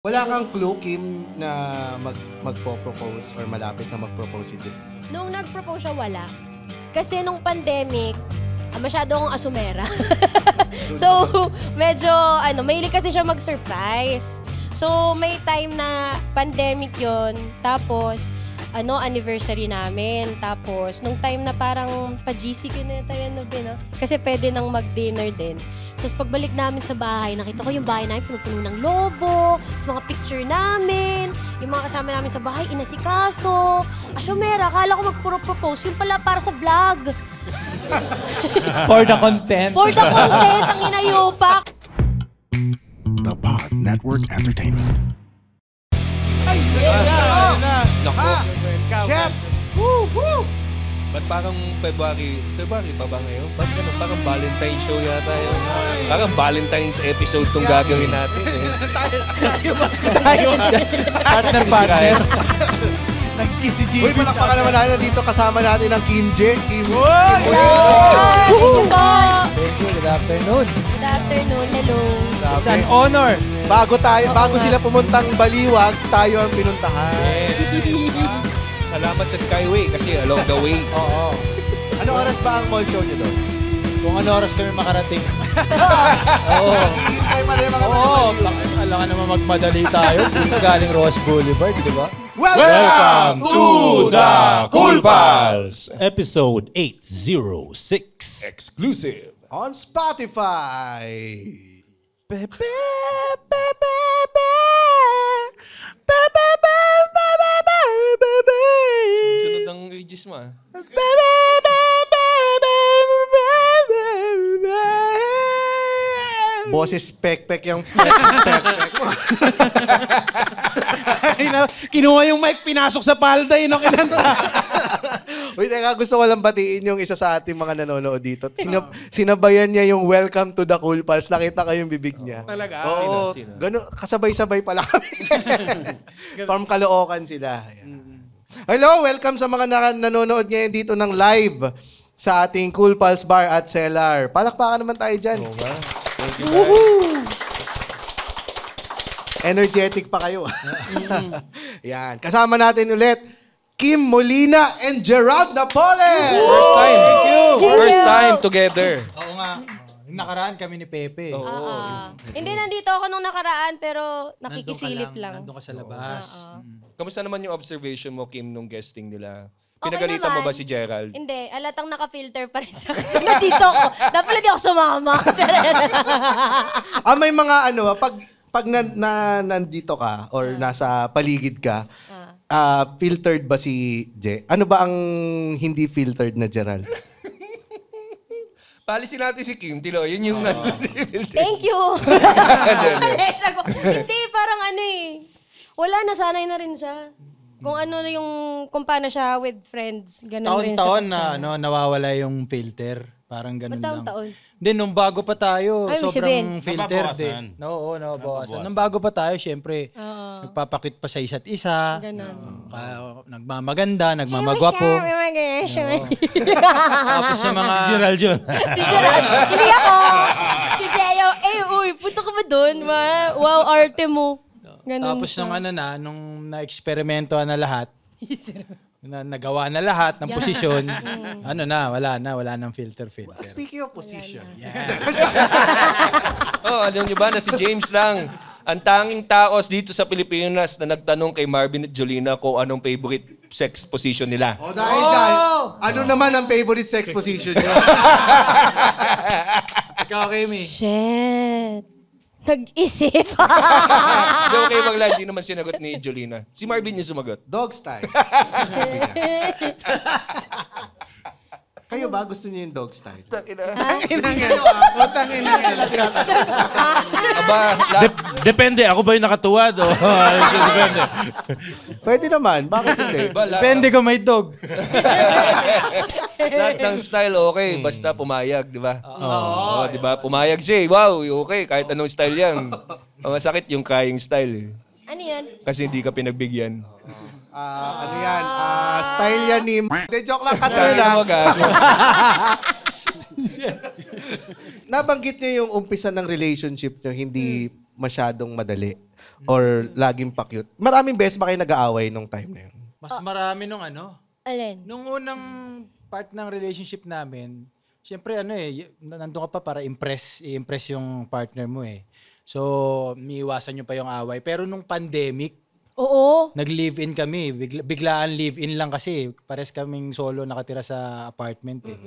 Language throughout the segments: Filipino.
Wala kang clue, Kim, na magpo-propose or malapit na mag-propose si Jay? Nung nag-propose siya, wala. Kasi nung pandemic, masyado akong asumera. So, medyo, mahilig kasi siya mag-surprise. So, may time na pandemic yon, tapos, anniversary namin. Tapos, nung time na parang pa-GC na tayo, kasi pwede nang mag-dinner din. So, pagbalik namin sa bahay, nakita ko yung bahay namin, puno-puno ng lobo, sa mga picture namin, yung mga kasama namin sa bahay, inasikaso. Asyomera, akala ko mag-propose, yun pala para sa vlog. For the content. For the content, ang inayupak. The Pod Network Entertainment. Nako. Chef! Woo! Woo! Ba't parang February pa ba ngayon? Ba't ganun? Parang Valentine's show yata yun. Parang Valentine's episode tong gagawin natin. Partner. Nag-kiss si Jimmy. Uy, palakpakan naman natin dito kasama natin ang Kim J. Kim. Hello! Thank you po. Thank you. Good afternoon. Good afternoon. Hello. It's an honor. Bago sila pumuntang Baliwag, tayo ang pinuntahan. Salamat sa Skyway kasi along the way. Oo. Anong oras ba ang mall show niyo doon? Kung ano oras kami makarating. Oo. Hihintay pa rin mga Oo. Alangan naman magmadali tayo. Galing Ross Boulevard, di ba? Welcome to the Cool Pals, episode 806. Exclusive. on Spotify. Sunod ang ages mo ah. Boses pek-pek yung pek-pek mo. Kinuha yung mic, pinasok sa palda, yun ang kinanta. Uy, teka, gusto ko lang batiin yung isa sa ating mga nanonood dito. Sinabayan niya yung welcome to the Cool Pals. Nakita ko yung bibig niya. Talaga? Oo. Sino? Gano, kasabay-sabay pala kami. From Caloocan sila. Hello, welcome sa mga nanonood ngayon dito ng live sa ating Cool Pals Bar at Cellar. Palakpakan naman tayo dyan. Oo nga. Thank you, Energetic pa kayo. Yan. Kasama natin ulit, Kim Molina and Gerald Napoles. First time. Thank you. First time together. Oo nga. Yung nakaraan kami ni Pepe. Hindi, nandito ako nung nakaraan, pero nakikisilip lang. Nandun ka sa labas. Kamusta naman yung observation mo, Kim, nung guesting nila? Okay Pinagalitan mo naman. ba si Gerald? Hindi, alatang naka-filter pa rin siya kasi nandito ako. Dapat di ako sumama. May mga pag nandito ka or nasa paligid ka, filtered ba si Je? Ano ba ang hindi filtered na Gerald? Palisin natin si Kim, Tilo. Yun yung Thank you. Hindi, parang wala, nasanay na rin siya. Kung kung paano siya with friends, ganun rin siya. Taon-taon na nawawala yung filter. Parang ganun lang. Taon-taon? Hindi, nung bago pa tayo, Ay, sobrang sabihin. filter. Nababawasan. Oo, nababawasan. Nung bago pa tayo, syempre, nagpapakit pa sa isa't isa. Ganun. Nagmamaganda, nagmamagwapo. Tapos sa mga... Gerald yun. Si Gerald. Hindi ako. Si Jeyo. Uy, punta ka ba doon? Wow, arte mo. Ganun Tapos siya. nung na-eksperimentohan na lahat, nagawa na lahat ng posisyon, wala nang filter. Speaking of position. alam niyo ba na si James lang ang tanging taos dito sa Pilipinas na nagtanong kay Marvin at Jolina kung anong favorite sex position nila. Dahil dyan, ano naman ang favorite sex position niyo? Ikaw, Kimi. Shit. Nag-isip. Hindi okay bang lang, di naman sinagot ni Jolina. Si Marvin yung sumagot. Dog style. Kayo ba? Gusto niyo yung dog style? Aba, Depende, ako ba yung nakatuwad? O? Depende. Pwede naman. Bakit hindi? Depende kung may dog. lahat ng style okay, basta pumayag, di ba? Oo, di ba? Pumayag siya, wow, okay, kahit anong style yan. Ang masakit yung crying style. Ano yan? Kasi hindi ka pinagbigyan. Ano yan? Style yan ni... De, joke lang ka na. Nabanggit niyo yung umpisa ng relationship niyo, hindi masyadong madali. or laging pa-cute? Maraming beses ba kayo nag-aaway nung time na yun? Mas marami nung ano. Alin? Nung unang part ng relationship namin, syempre nandun ka pa para i-impress yung partner mo eh. So, miiwasan nyo pa yung away. Pero nung pandemic, Oo. nag-live-in kami. Biglaan live-in lang kasi. Pares kaming solo nakatira sa apartment eh.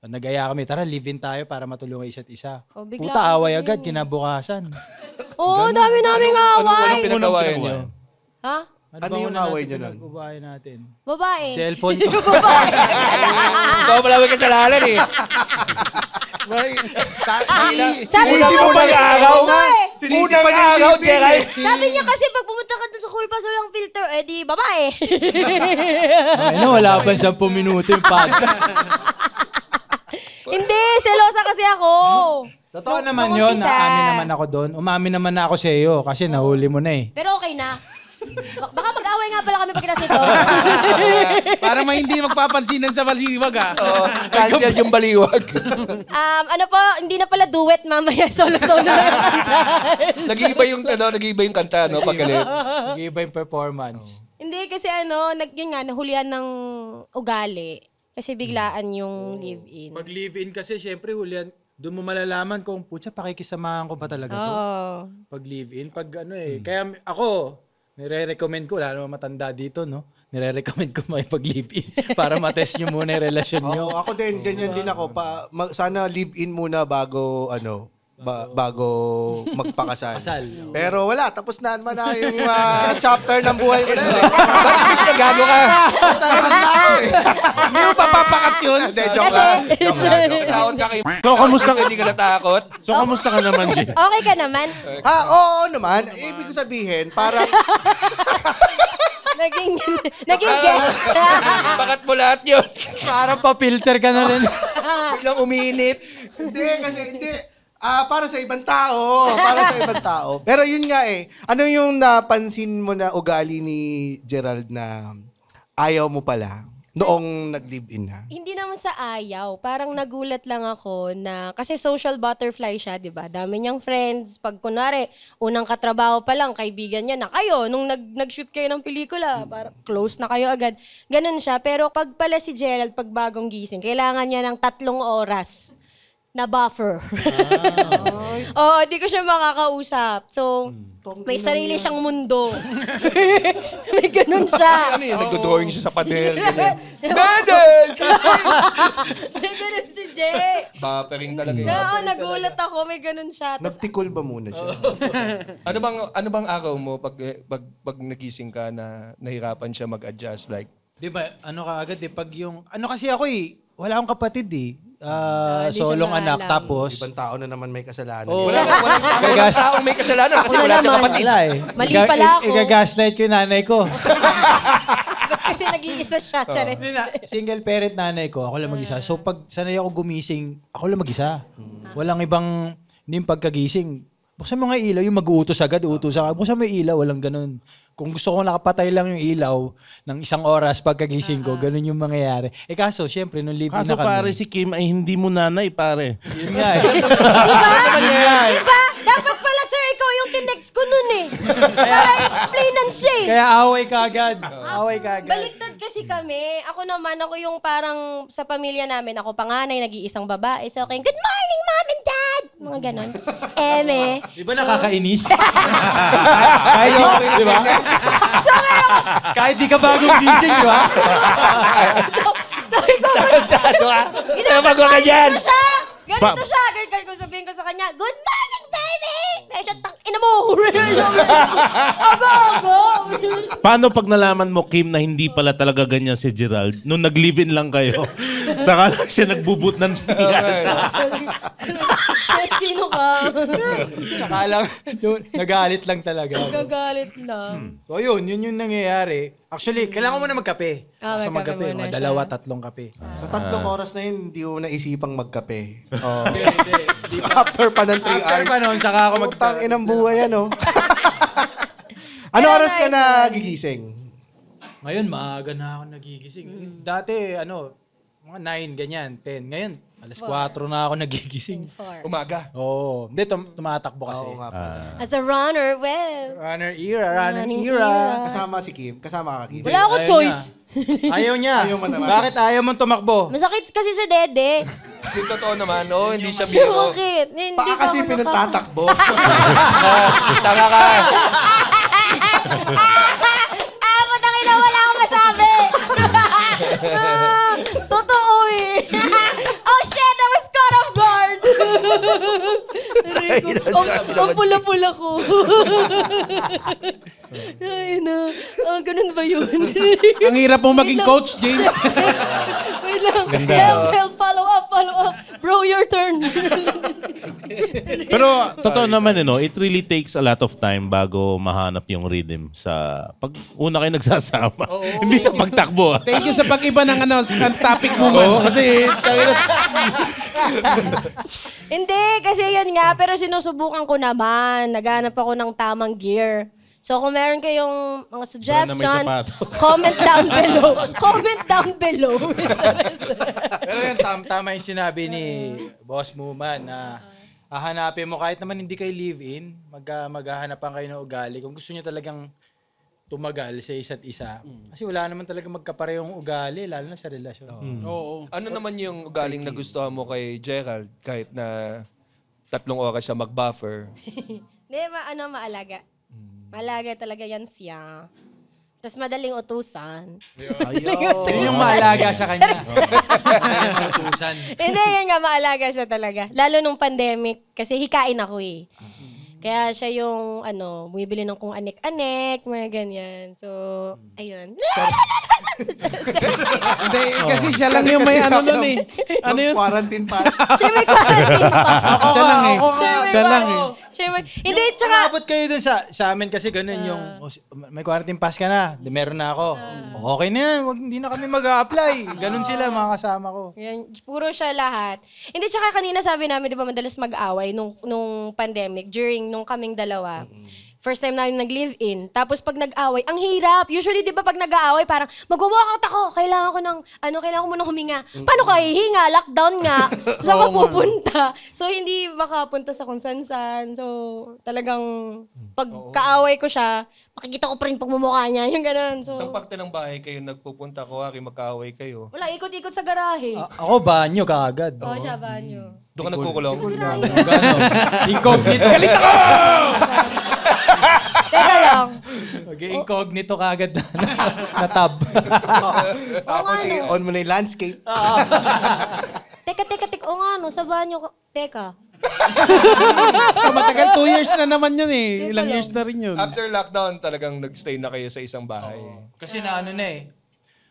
Nag-aya kami, tara live-in tayo para matulungan isa't isa. Oh, bigla Puta, away kasi agad, yun. kinabukasan. Oo, dami naming away. Anong pinagawayan nyo? Ha? Ano yung away nyo nun? Ubahay natin. Babae. Cellphone ko. Ikaw pala may kasalanan eh. Sabi Unang ko unang araw nga eh. Unang araw, Gerald. Sabi niya kasi pag pumunta ka dun sa Cool Pass walang filter, eh di babae. Wala pa 10 minuto yung podcast. Hindi, selosa kasi ako. Totoo Nung- naman nung yun, umpisa. naamin naman ako doon. Umamin naman na ako sa iyo kasi nahuli mo na eh. Pero okay na. Baka mag-away nga pala kami pagkatapos nito. Para hindi magpapansinan sa baliwag Oo, cancel yung baliwag. Ano po, hindi na pala duet mamaya, solo-solo na yung kanta. Nag-iiba yung kanta, no, pag galit. Nag-iba yung performance. Hindi, kasi yun nga, nahulihan ng ugali. Kasi biglaan yung live-in. Pag live-in kasi, syempre, hulihan, doon mo malalaman kung, putya, pakikisamahan ko ba talaga to? Oo. Pag live-in, pag Kaya ako, nire-recommend ko, lalo matanda dito, no? Nire-recommend ko may pag-live-in para matest nyo muna yung relasyon nyo. Oo, ako din, ganyan din ako. Sana live-in muna bago, bago magpakasal. Kasal. Pero wala, tapos na naman na yung chapter ng buhay ko na yun. Bakit nagago ka? Hindi mo papapakat yun. Hindi, joke lang. Joke lang. Takot ka kay So, kamusta ka? Hindi ka natakot? So, kamusta ka naman, Jay? Okay ka naman? Oo naman. Ibig sabihin, parang Naging guest. Bakit mo lahat yun? Parang pa-filter ka na rin. Biglang uminit. hindi. Para sa ibang tao. Para sa ibang tao. Pero yun nga eh. Ano yung napansin mo na ugali ni Gerald na ayaw mo pala noong nag-live-in na? Hindi naman sa ayaw. Parang nagulat lang ako na, kasi social butterfly siya, di ba? Dami niyang friends. Pag kunwari, unang katrabaho pa lang, kaibigan niya na kayo. Nung nag-shoot kayo ng pelikula, parang close na kayo agad. Ganun siya. Pero pag pala si Gerald, pag bagong gising, kailangan niya ng 3 oras na buffer. Oo, di ko siya makakausap. So, may sarili siyang mundo. May ganun siya. Ano yun? Nagdo-drawing siya sa pader. Medal! May ganun si Jay. Buffering talaga yun. Oo, nagulat ako. May ganun siya. Tas, Nagtikol ba muna siya? Ano bang araw mo pag nagising ka na nahirapan siya mag-adjust? Like, Di ba, ka agad eh, pag yung, kasi ako eh, wala akong kapatid eh. Di siya Solong anak, maalam. tapos, Ibang tao na naman may kasalanan. walang taong may kasalanan kasi Ako wala siyang naman. kapatid. wala eh. Mali pala ako. Igagaslight ko yung nanay ko. kasi nag-iisa siya, Charis. Hindi na, single parent nanay ko, ako lang mag-isa. So pag sanay ako gumising, ako lang mag-isa. Walang ibang, hindi yung pagkagising. Buksan mo nga ilaw, yung mag-uutos agad, uutos agad. Buksan mo yung ilaw, walang ganun. Kung gusto ko nakapatay lang yung ilaw ng 1 oras pagkagising ko, ganun yung mangyayari. Kaso, syempre, nung live-in Kaso na kami. pare, si Kim ay hindi mo nanay, pare. Yun nga eh. Diba? Dapat pala, sir, ikaw yung tinext ko nun eh. Para explainan siya eh. Kaya away ka agad. Away ka agad. Baliktad kasi kami. Ako naman, ako yung parang sa pamilya namin, ako panganay, nag-iisang babae. So, okay, good morning, mom and dad! Mga ganon. Eme. Di ba nakakainis? Kahit, di ba? So, meron, Kahit di ka bagong gising, di ba? sabi ko, Napagawa ka dyan! ganito siya. Ganito siya. Ganito ko sabihin ko sa kanya, good morning, baby! Kaya siya, ina mo! Ago! Paano pag nalaman mo, Kim, na hindi pala talaga ganyan si Gerald? Nung nag-live-in lang kayo, saka lang siya nagbubut ng Shit, sino ka? Saka lang, nagalit lang talaga. Gagalit lang. So yun yung nangyayari. Actually, kailangan mo na magkape. Magkape magkape, muna mga siya. 2-3 kape. Sa 3 oras na yun, hindi ko naisipang magkape. Hindi. After pa ng 3 After hours. pa nun, saka ako Putang inang buhay, ano? Ano oras ka na gigising? Ngayon, maaga na ako nagigising. Dati, mga 9, ganyan, 10. Ngayon, Alas 4 na ako nagigising. Umaga. Oo. Hindi, tumatakbo kasi. Oo nga pala. As a runner, Running era. Kasama si Kim. Kasama ka, Kim. wala ako choice. Ayaw niya. Ayaw mo naman. Bakit ayaw mong tumakbo? Masakit kasi sa dede. Yung totoo naman, hindi siya biro. Bakit? Hindi Baka pa kasi ako pinagtatakbo. Tanga ka. Matangin na wala akong masabi. Totoo eh. Oh shit, I was caught off guard. Ang pula-pula ko. Ay na. Ganun ba yun? Ang hirap mo maging coach, James. Wait lang. Help, follow up. Bro, your turn. Pero totoo naman, it really takes a lot of time bago mahanap yung rhythm sa pag una kayo nagsasama. Hindi sa pagtakbo. Thank you sa pag-iba ng ng topic mo man. Kasi Hindi, kasi yun nga. Pero sinusubukan ko naman. Naghanap ako ng tamang gear. So kung meron kayong mga suggestions, comment down below. Comment down below. Pero yan, tama yung sinabi ni Boss Muman na hahanapin mo kahit naman hindi kayo live-in, maghahanapan kayo ng ugali. Kung gusto niyo talagang tumagal sa isa't isa. Kasi wala naman talaga magkaparehong ugali, lalo na sa relasyon. Oo. Ano naman yung ugaling na gusto mo kay Gerald kahit na 3 oras siya mag-buffer? Hindi, maalaga. Maalaga talaga yan siya. Tapos madaling utusan. Yun yung maalaga sa kanya. Hindi, yan nga, maalaga siya talaga. Lalo nung pandemic, kasi hikain ako eh. Kaya siya yung, bumibili ng kung anek-anek, mga ganyan. So, ayun. Hindi, kasi siya lang yung may nun eh. Ano yun? Quarantine pass. Siya may quarantine pa. Siya lang eh. Siya lang eh. Hindi, tsaka, Abot kayo dun sa amin kasi ganun yung, may quarantine pass ka na, meron na ako. Okay na yan, hindi na kami mag-a-apply. Ganun sila, mga kasama ko. yan, puro siya lahat. Hindi, tsaka kanina sabi namin, di ba, madalas mag-away nung pandemic, nung kaming dalawa. First time namin nag-live-in. Tapos pag nag-away, ang hirap. Usually, di ba, pag nag-aaway, parang mag-walkout ako. Kailangan ko munang huminga. Paano ka hihinga? Lockdown nga. Saan ka pupunta? So, hindi makapunta sa kung san-san. So, talagang pag kaaway ko siya, makikita ko pa rin pagmumukha niya. Yung ganun. So, Saan parte ng bahay kayo nagpupunta? Kuwari magkaaway kayo. wala, ikot-ikot sa garahe. Ako, banyo kaagad. Oo, siya, banyo. Doon ka nagkukulong? Incognito. Teka lang. Mag-incognito kaagad na tab. Tapos on mo na yung landscape. Teka. O nga, sa banyo ka. Teka. Matagal 2 years na naman yun eh. Ilang years na rin yun. After lockdown, talagang nagstay na kayo sa isang bahay. Kasi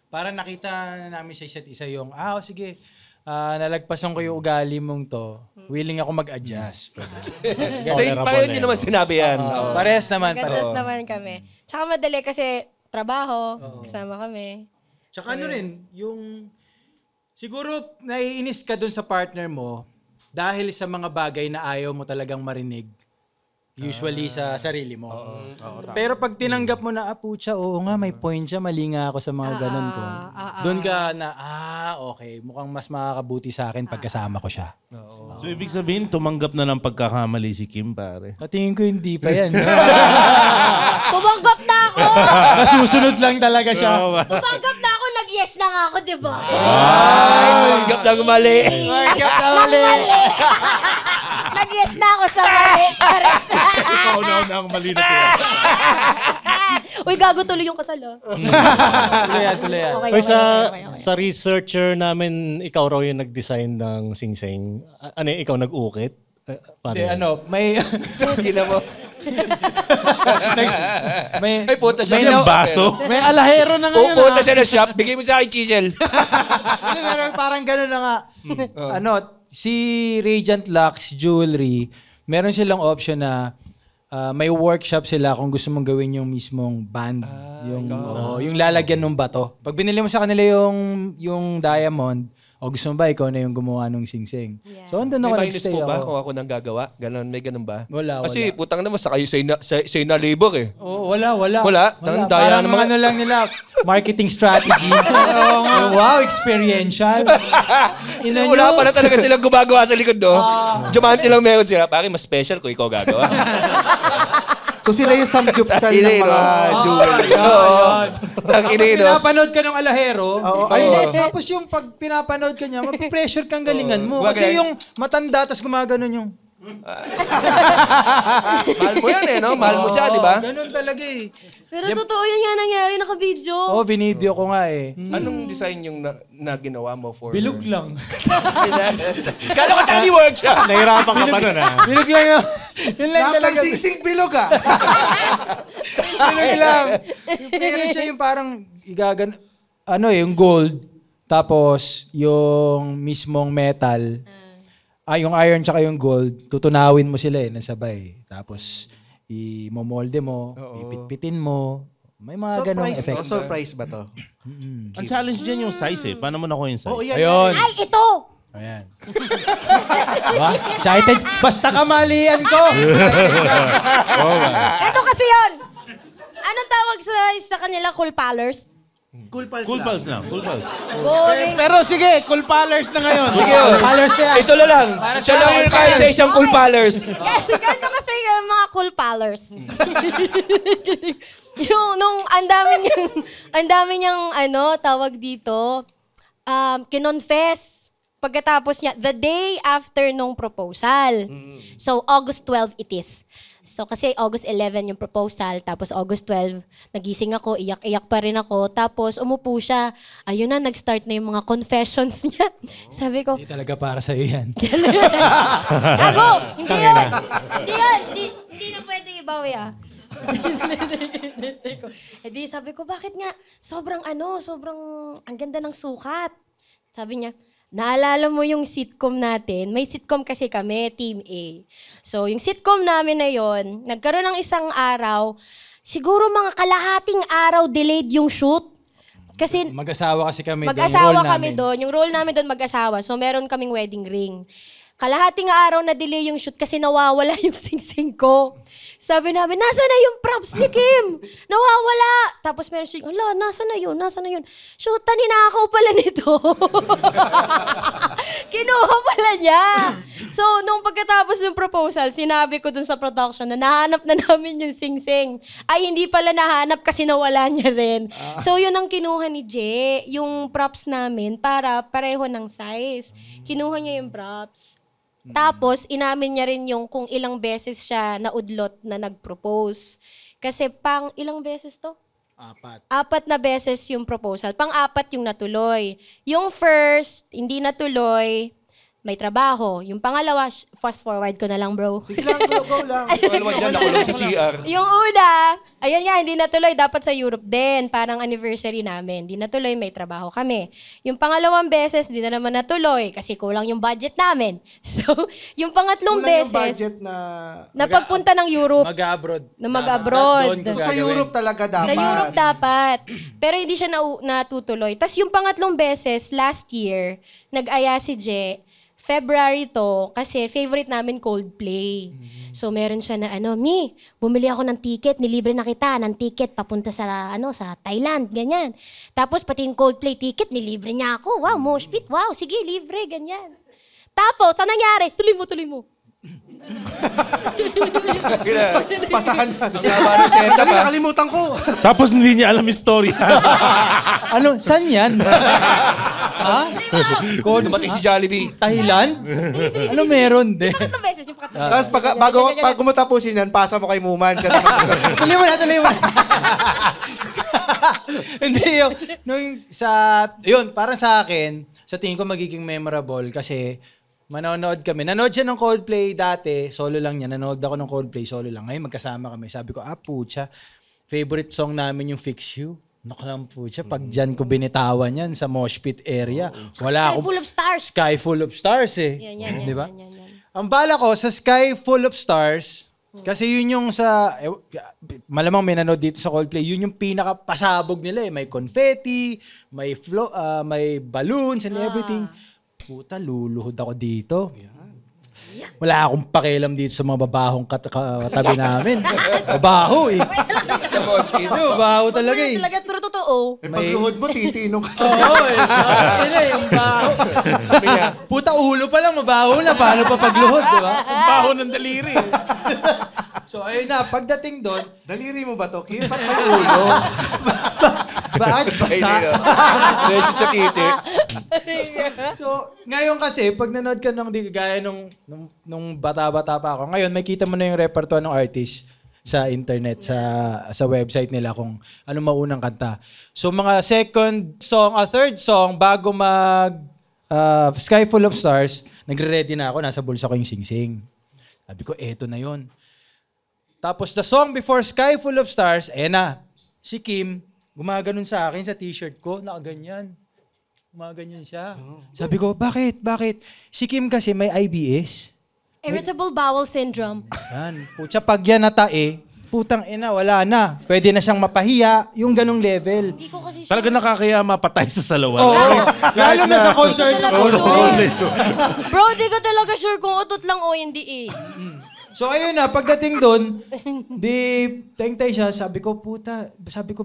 parang nakita namin sa isa't isa yung, sige, nalagpasan ko yung ugali mong to. Willing ako mag-adjust. Parang yun naman sinabi yan. Parehas naman. Nag-adjust naman kami. Tsaka madali kasi trabaho, kasama kami. Tsaka yung siguro naiinis ka dun sa partner mo dahil sa mga bagay na ayaw mo talagang marinig. Usually sa sarili mo. Pero pag tinanggap mo na, pucha, oo nga, may point siya, mali nga ako sa mga ganun ko. Doon ka na, okay, mukhang mas makakabuti sa akin pagkasama ko siya. So ibig sabihin, tumanggap na ng pagkakamali si Kim, pare. Katingin ko hindi pa yan. Tumanggap na ako! Nasusunod lang talaga siya. Tumanggap na ako! Nag-yes na nga ako, di ba? Tumanggap ng mali. Nag-yes na ako sa mali. Ikaw na ang mali na kaya. Uy, gago tuloy yung kasal, Tuloy yan. Okay, Oy, sa researcher namin, ikaw raw yung nag-design ng Sing-Sing. Ikaw nag-ukit? Paano yan? May... Gina mo. may May punta siya May ng baso. May alahero na ngayon. Pupunta siya ng shop, bigay mo sa akin chisel. parang gano'n na nga. Si Radiant Lux Jewelry, meron silang option na may workshop sila kung gusto mong gawin yung mismong band. Yung lalagyan ng bato. Pag binili mo sa kanila yung diamond, O gusto mo ba, ikaw na yung gumawa ng singsing. Yeah. So, andun May ako, minus nagstay po ba ako. kung ako nang gagawa? Ganon, may ganun ba? Wala. Kasi putang naman, sa kayo say na labor eh. Oh, wala. Wala? Daya Parang naman. ano lang nila, marketing strategy. Wow, experiential. Wala pala talaga silang gumagawa sa likod, no? Diamante lang meron sila. Pare, mas special kung ikaw gagawa. So sila yung samgyupsal ng mga jewelry. Ang inino. Pinapanood ka ng alahero, Ay, tapos yung pag pinapanood ka niya, mag-pressure kang galingan mo. Bagay. Kasi yung matanda, tapos gumaganon yung... Mahal mo yan eh, no? Mahal mo siya, di ba? Ganun talaga eh. Pero totoo yun nga nangyari, naka-video. Oo, binideo ko nga eh. Anong design yung na ginawa mo for Bilog her? lang. Kala ko tiny workshop! Nahirapan ka pa nun, ha? Bilog lang yun. Yun lang lahat ng talaga. singsing bilog ah. Bilog lang. Meron siya yung parang yung gold, tapos yung mismong metal, yung iron tsaka yung gold, tutunawin mo sila nasabay. Tapos, i-molde mo, ipitpitin mo. May mga ganong effect. Surprise ba to? Ang challenge dyan yung size eh. Paano mo nakuha yung size? Oh, yan. Ayun. Ay, ito! Ayan. Diba? Excited. Basta kamalian ko. Ito kasi yun! Anong tawag sa kanila? Cool pallers? Cool pals Cool lang. pals lang. Cool pals. Boring. Pero sige, cool pallers na ngayon. Sige, oh. Colors yan. Ito na lang. Siya lang yung kaya sa isang cool pallers. Ganito kasi yung mga cool pallers. yung, ang dami niyang, tawag dito, kinonfess. Pagkatapos niya, the day after nung proposal. So, August 12 it is. So, kasi August 11 yung proposal, tapos August 12, nagising ako, iyak-iyak pa rin ako. Tapos, umupo siya. Ayun na, nag-start na yung mga confessions niya. Sabi ko, Hindi talaga para sa'yo yan. Gago! Hindi yun! Hindi yun! Hindi na pwede ibawi di sabi ko, bakit nga? Sobrang ang ganda ng sukat. Sabi niya, naalala mo yung sitcom natin? May sitcom kasi kami, Team A. So, yung sitcom namin na yon, nagkaroon ng isang araw, siguro mga kalahating araw delayed yung shoot. Kasi Mag-asawa kasi kami. mag-asawa kami doon. Yung role namin doon mag-asawa. So, meron kaming wedding ring. Kalahating araw na delay yung shoot kasi nawawala yung singsing ko. Sabi namin, nasa na yung props ni Kim? Nawawala. Tapos meron siya, ala, nasa na yun? Shoot, ninakaw pala nito. Kinuha pala niya. So, nung pagkatapos ng proposal, sinabi ko dun sa production na nahanap na namin yung singsing. Ay, hindi pala nahanap kasi nawala niya rin. So, yun ang kinuha ni Jay, yung props namin para pareho ng size. Kinuha niya yung props. Tapos, inamin niya rin yung kung ilang beses siya naudlot na nag-propose. Kasi ilang beses to? 4 na beses yung proposal. 4 yung natuloy. Yung first, hindi natuloy, may trabaho. Yung pangalawa, fast forward ko na lang, bro. Sige lang, go lang. Pangalawa dyan, nakulong sa CR. Yung una, ayun nga, hindi natuloy. Dapat sa Europe din. Parang anniversary namin. Hindi natuloy, may trabaho kami. Yung pangalawang beses, hindi na naman natuloy kasi kulang yung budget namin. So, yung pangatlong Kulang yung beses, budget na... napagpunta ng Europe. Mag-abroad. Na mag-abroad. Doon ko So, sa gagawin. Europe talaga dapat. Sa Europe dapat. Pero hindi siya natutuloy. Tapos yung pangatlong beses, last year, nag-aya si Je, February to, kasi favorite namin Coldplay. So meron siya na Mi, bumili ako ng ticket, nilibre na kita ng ticket papunta sa sa Thailand, ganyan. Tapos pati yung Coldplay ticket, nilibre niya ako. Wow, mosh pit. Wow, sige, libre, ganyan. Tapos, ano nangyari? Tuloy mo. Pasahan na. Ang setup, Dali, nakalimutan ko. Tapos hindi niya alam yung story. Saan yan? Ha? Dumating si Jollibee. Thailand? Ano meron? Pangatlong beses, yung pangatlong. Tapos pag gumutapusin yan, pasa mo kay Muman. Siya naman. Tuloy mo na. Hindi yun, para sa akin, sa tingin ko magiging memorable kasi manonood kami. Nanood siya ng Coldplay dati, solo lang niya. Nanood ako ng Coldplay, solo lang. Ngayon magkasama kami. Sabi ko, pucha, favorite song namin yung Fix You. Nakalang pucha, pag dyan ko binitawan yan sa mosh pit area. Wala Sky full of stars. Sky Full of Stars eh. Yan. Di ba? Yan. Ang bala ko sa Sky Full of Stars, kasi yun yung malamang may nanood dito sa Coldplay, yun yung pinakapasabog nila eh. May confetti, may balloons and everything. puta, luluhod ako dito. Wala akong pakialam dito sa mga babahong katabi namin. Babaho eh. Sa Moshpit. Babaho talaga eh. Talaga, pero totoo. Pagluhod mo, titinong ka. Oo eh. Yung baho. Puta, ulo pa lang, mabaho na. Paano pa pagluhod, di ba? Ang baho ng daliri. So, ayun na. Pagdating doon, Daliri mo ba to, Kim? Ba't may ulo? bakit Ay, basa? Lesson sa titi. So, ngayon kasi, pag nanood ka ng di gaya nung bata-bata pa ako, ngayon, may kita mo na yung repertoire ng artist sa internet, sa website nila kung ano maunang kanta. So, mga third song, bago Sky Full of Stars, nagre-ready na ako, nasa bulsa ko yung Sing-Sing. Sabi ko, eto na yon. Tapos, the song before Sky Full of Stars, na, si Kim, gumaganon sa akin sa t-shirt ko, nakaganyan. Gumaganyan siya. Sabi ko, bakit? Si Kim kasi may IBS. Irritable bowel syndrome. Yan. Putya, pag yan natae, putang ina, wala na. Pwede na siyang mapahiya, yung ganong level. Hindi ko kasi Talaga nakakaya mapatay sa salawan. Oo. Lalo na sa concert. Hindi ko talaga sure. Bro, di ko talaga sure kung utot lang o hindi eh. So ayun na, pagdating doon, tayong-tay siya, sabi ko,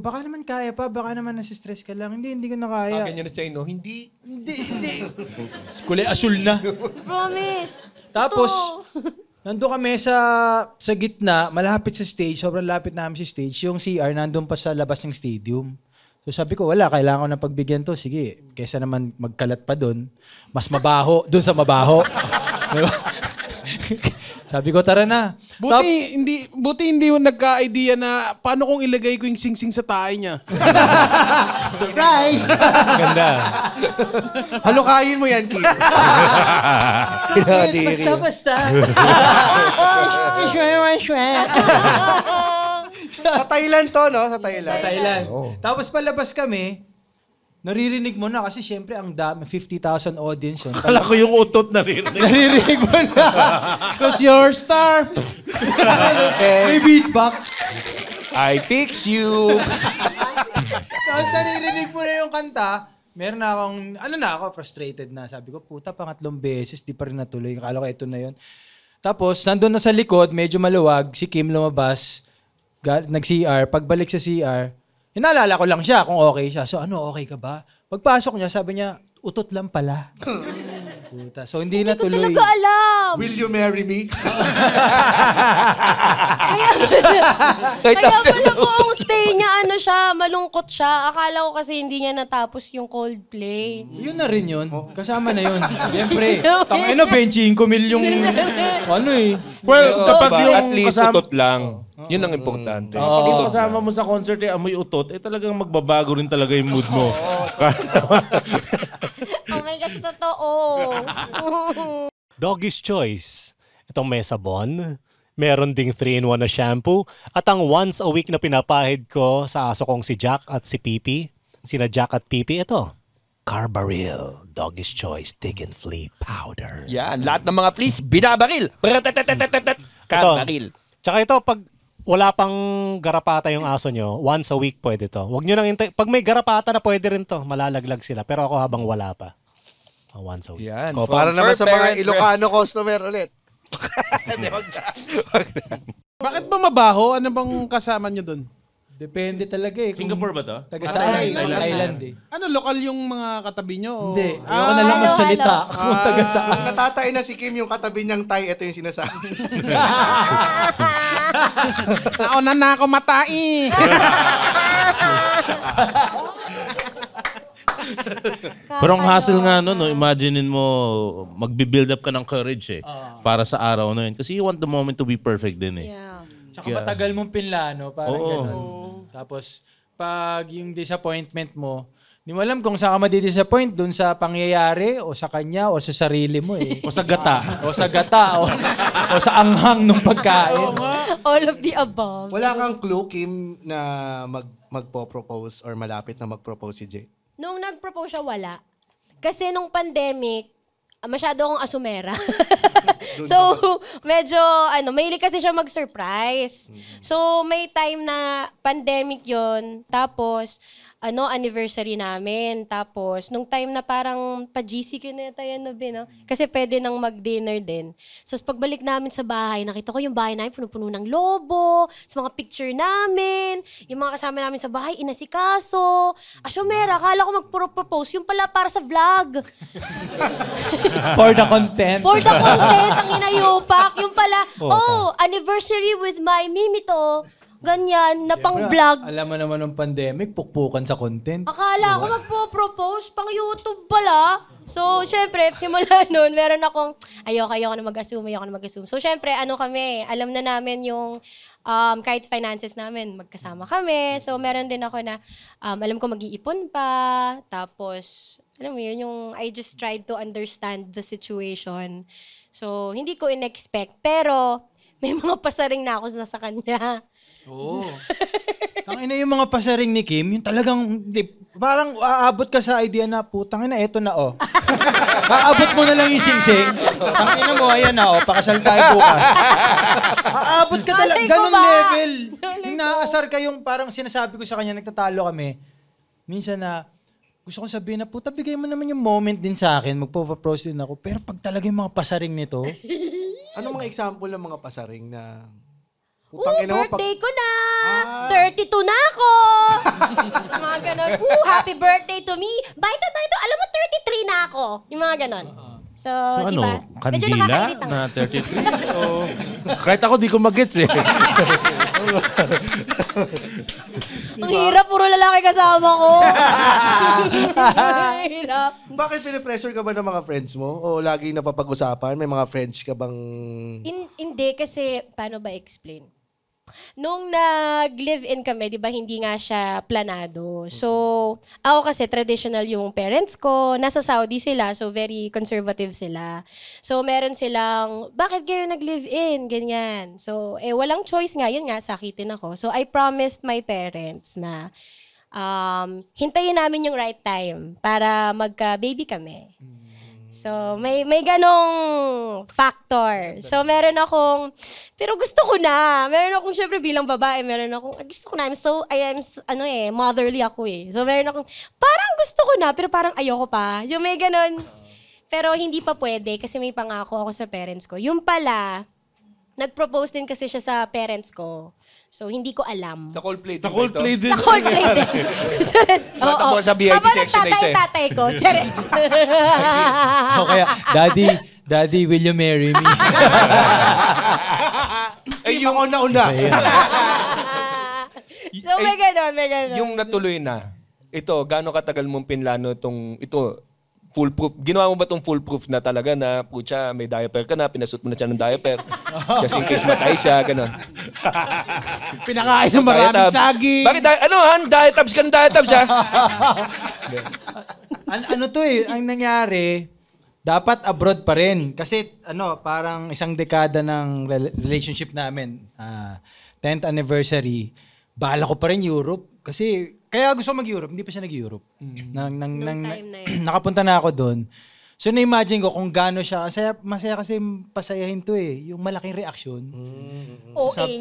baka naman kaya pa, baka naman nasistress ka lang. Hindi ko na kaya. Ganyan na siya, no? Hindi. Hindi. Kulay asul na. Promise. Tapos, Totoo. nandun kami sa gitna, malapit sa stage, sobrang lapit namin sa stage. Yung CR, nandun pa sa labas ng stadium. So sabi ko, wala, kailangan ko na pagbigyan to. Sige, kesa naman magkalat pa dun, mas mabaho, dun sa mabaho. Diba? Sabi ko, tara na. Buti hindi mo nagka-idea na paano kung ilagay ko yung sing-sing sa tae niya. Surprise! Ganda. Halukayin mo yan, Kim. Basta. Sa Thailand to, no? Sa Thailand. Thailand. Tapos palabas kami, naririnig mo na kasi syempre ang dami, 50,000 audience yun. Kala ko yung utot na rin. Naririnig mo na. Because you're a star. May beatbox. I fix you. Tapos naririnig mo na yung kanta. Meron na akong, frustrated na. Sabi ko, puta, pangatlong beses, di pa rin natuloy. Akala ko ito na yun. Tapos, nandun na sa likod, medyo maluwag, si Kim lumabas, nag-CR. Pagbalik sa CR, hinalala ko lang siya kung okay siya. So, okay ka ba? Pagpasok niya, sabi niya, utot lang pala. Puta. So, hindi na Hindi ko tuloy. talaga alam. Will you marry me? Kaya pala buong stay niya, malungkot siya. Akala ko kasi hindi niya natapos yung Coldplay. Yun na rin yun. Kasama na yun. Siyempre, tangina, 25 mil yung Well, kapag yung At least kasama, utot lang. Yun ang importante. kapag yung kasama mo sa concert amoy utot, talagang magbabago rin talaga yung mood mo. Oh my gosh, totoo. Doggy's Choice. Itong Mesabon. Meron ding 3-in-1 na shampoo. At ang once a week na pinapahid ko sa aso kong si Jack at si Pipi. Sina Jack at Pipi, ito. Carbaril. Doggy's Choice. Tick and Flea Powder. Yan, lahat ng mga fleas, binabaril. Carbaril. Tsaka ito, pag wala pang garapata yung aso nyo, once a week pwede to. Huwag nyo nang pag may garapata na pwede rin to, malalaglag sila. Pero ako habang wala pa. Once a week. Yan. Para naman sa mga Ilocano customer ulit. Bakit ba mabaho? Ano bang kasama niyo doon? Depende talaga eh. Singapore ba to? Taga saan? Thailand eh. Ano, lokal yung mga katabi niyo? Hindi. Ayoko na lang magsalita. Kung taga saan. Natatay na si Kim yung katabi niyang Thai, ito yung sinasabi. Nauna na ako matai. Pero ang hassle nga no, imaginein mo, magbi-build up ka ng courage para sa araw na yun. Kasi you want the moment to be perfect din eh. Yeah. Tsaka matagal mong pinlano. Parang Oo. ganun. Tapos, pag yung disappointment mo, di mo alam kung saan ka madi-disappoint, dun sa pangyayari, o sa kanya, o sa sarili mo eh. O sa gata. O sa gata, o sa anghang ng pagkain. All of the above. Wala kang clue, Kim, na magpo-propose or malapit na mag-propose si Jay? Nung nag-propose siya, wala. Kasi nung pandemic, masyado akong asumera. So, medyo, mahilig kasi siya mag-surprise. So, may time na pandemic yon. Tapos, anniversary namin. Tapos, nung time na parang pa-GCQ na tayo na no? Kasi pwede nang mag-dinner din. So, pagbalik namin sa bahay, nakita ko yung bahay namin puno-puno ng lobo, sa mga picture namin, yung mga kasama namin sa bahay, inasikaso. Asyomera, akala ko mag-propose, yung pala para sa vlog. For the content. For the content, ang inayupak. Yung pala, anniversary with my mimito. Ganyan, na pang-vlog. Alam mo naman ng pandemic, pukpukan sa content. Akala ko magpo-propose, pang YouTube pala. So, syempre, simula nun, meron akong, ayoko na mag-assume. So, syempre, kami, alam na namin yung, kahit finances namin, magkasama kami. So, meron din ako na, alam ko mag-iipon pa. Tapos, alam mo yun, yung I just tried to understand the situation. So, hindi ko in-expect. Pero, may mga pasaring na ako sa kanya. Oo. Tangina yung mga pasaring ni Kim, yung talagang, parang aabot ka sa idea na, putangina, eto na aabot mo na lang yung sing-sing. Tangina mo, ayan na pakasal tayo bukas. Aabot ka talaga, ganun level. Yung naaasar ka yung parang sinasabi ko sa kanya, nagtatalo kami. Minsan na, gusto kong sabihin na, puta, bigay mo naman yung moment din sa akin, magpo-propose din ako. Pero pag talaga yung mga pasaring nito, Anong mga example ng mga pasaring na... birthday ko na! 32 na ako! Yung mga ganon. Happy birthday to me! Baito! Alam mo, 33 na ako! Yung mga ganon. So di ba? Medyo Kandila nakakairita na 33? Kahit ako di ko mag-gets eh. Ang hirap, puro lalaki kasama ko. Ang hirap. Bakit pinipressure ka ba ng mga friends mo? O lagi napapag-usapan? May mga friends ka bang... Hindi kasi, paano ba explain? Nung nag-live-in kami, di ba, hindi nga siya planado. So, ako kasi traditional yung parents ko. Nasa Saudi sila, so very conservative sila. So, meron silang, bakit kayo nag-live-in? Ganyan. So, walang choice nga. Yun nga, sakitin ako. So, I promised my parents na hintayin namin yung right time para magka-baby kami. So, may ganong factor. So, meron akong, pero gusto ko na. Meron akong, syempre bilang babae, meron akong, gusto ko na. I am motherly ako eh. So, meron akong, parang gusto ko na, pero parang ayoko pa. Yung may ganon. Pero hindi pa pwede kasi may pangako ako sa parents ko. Yung pala, nag-propose din kasi siya sa parents ko. So, hindi ko alam. Sa Coldplay din. Sa Coldplay din. Sa Coldplay din. Matabo sa VIP section na isa. tatay ko. Charis. o kaya, Daddy, will you marry me? Yung una-una. So, may ganon. Yung natuloy na, ito, gaano katagal mong pinlano ito, foolproof. Ginawa mo ba itong foolproof na talaga na, putya, may diaper ka na, pinasut mo na siya ng diaper. Just in case matay siya, gano'n. Pinakain ng maraming saging. Bakit? Diatabs ka ng diatabs, ha? Ano to ang nangyari, dapat abroad pa rin. Kasi parang isang dekada ng relationship namin, 10th anniversary, bala ko pa rin Europe. Kasi, kaya gusto mag-Europe, hindi pa siya nag-Europe. Nakapunta na ako doon. So, na-imagine ko kung gaano siya. Masaya kasi pasayahin to eh. Yung malaking reaksyon.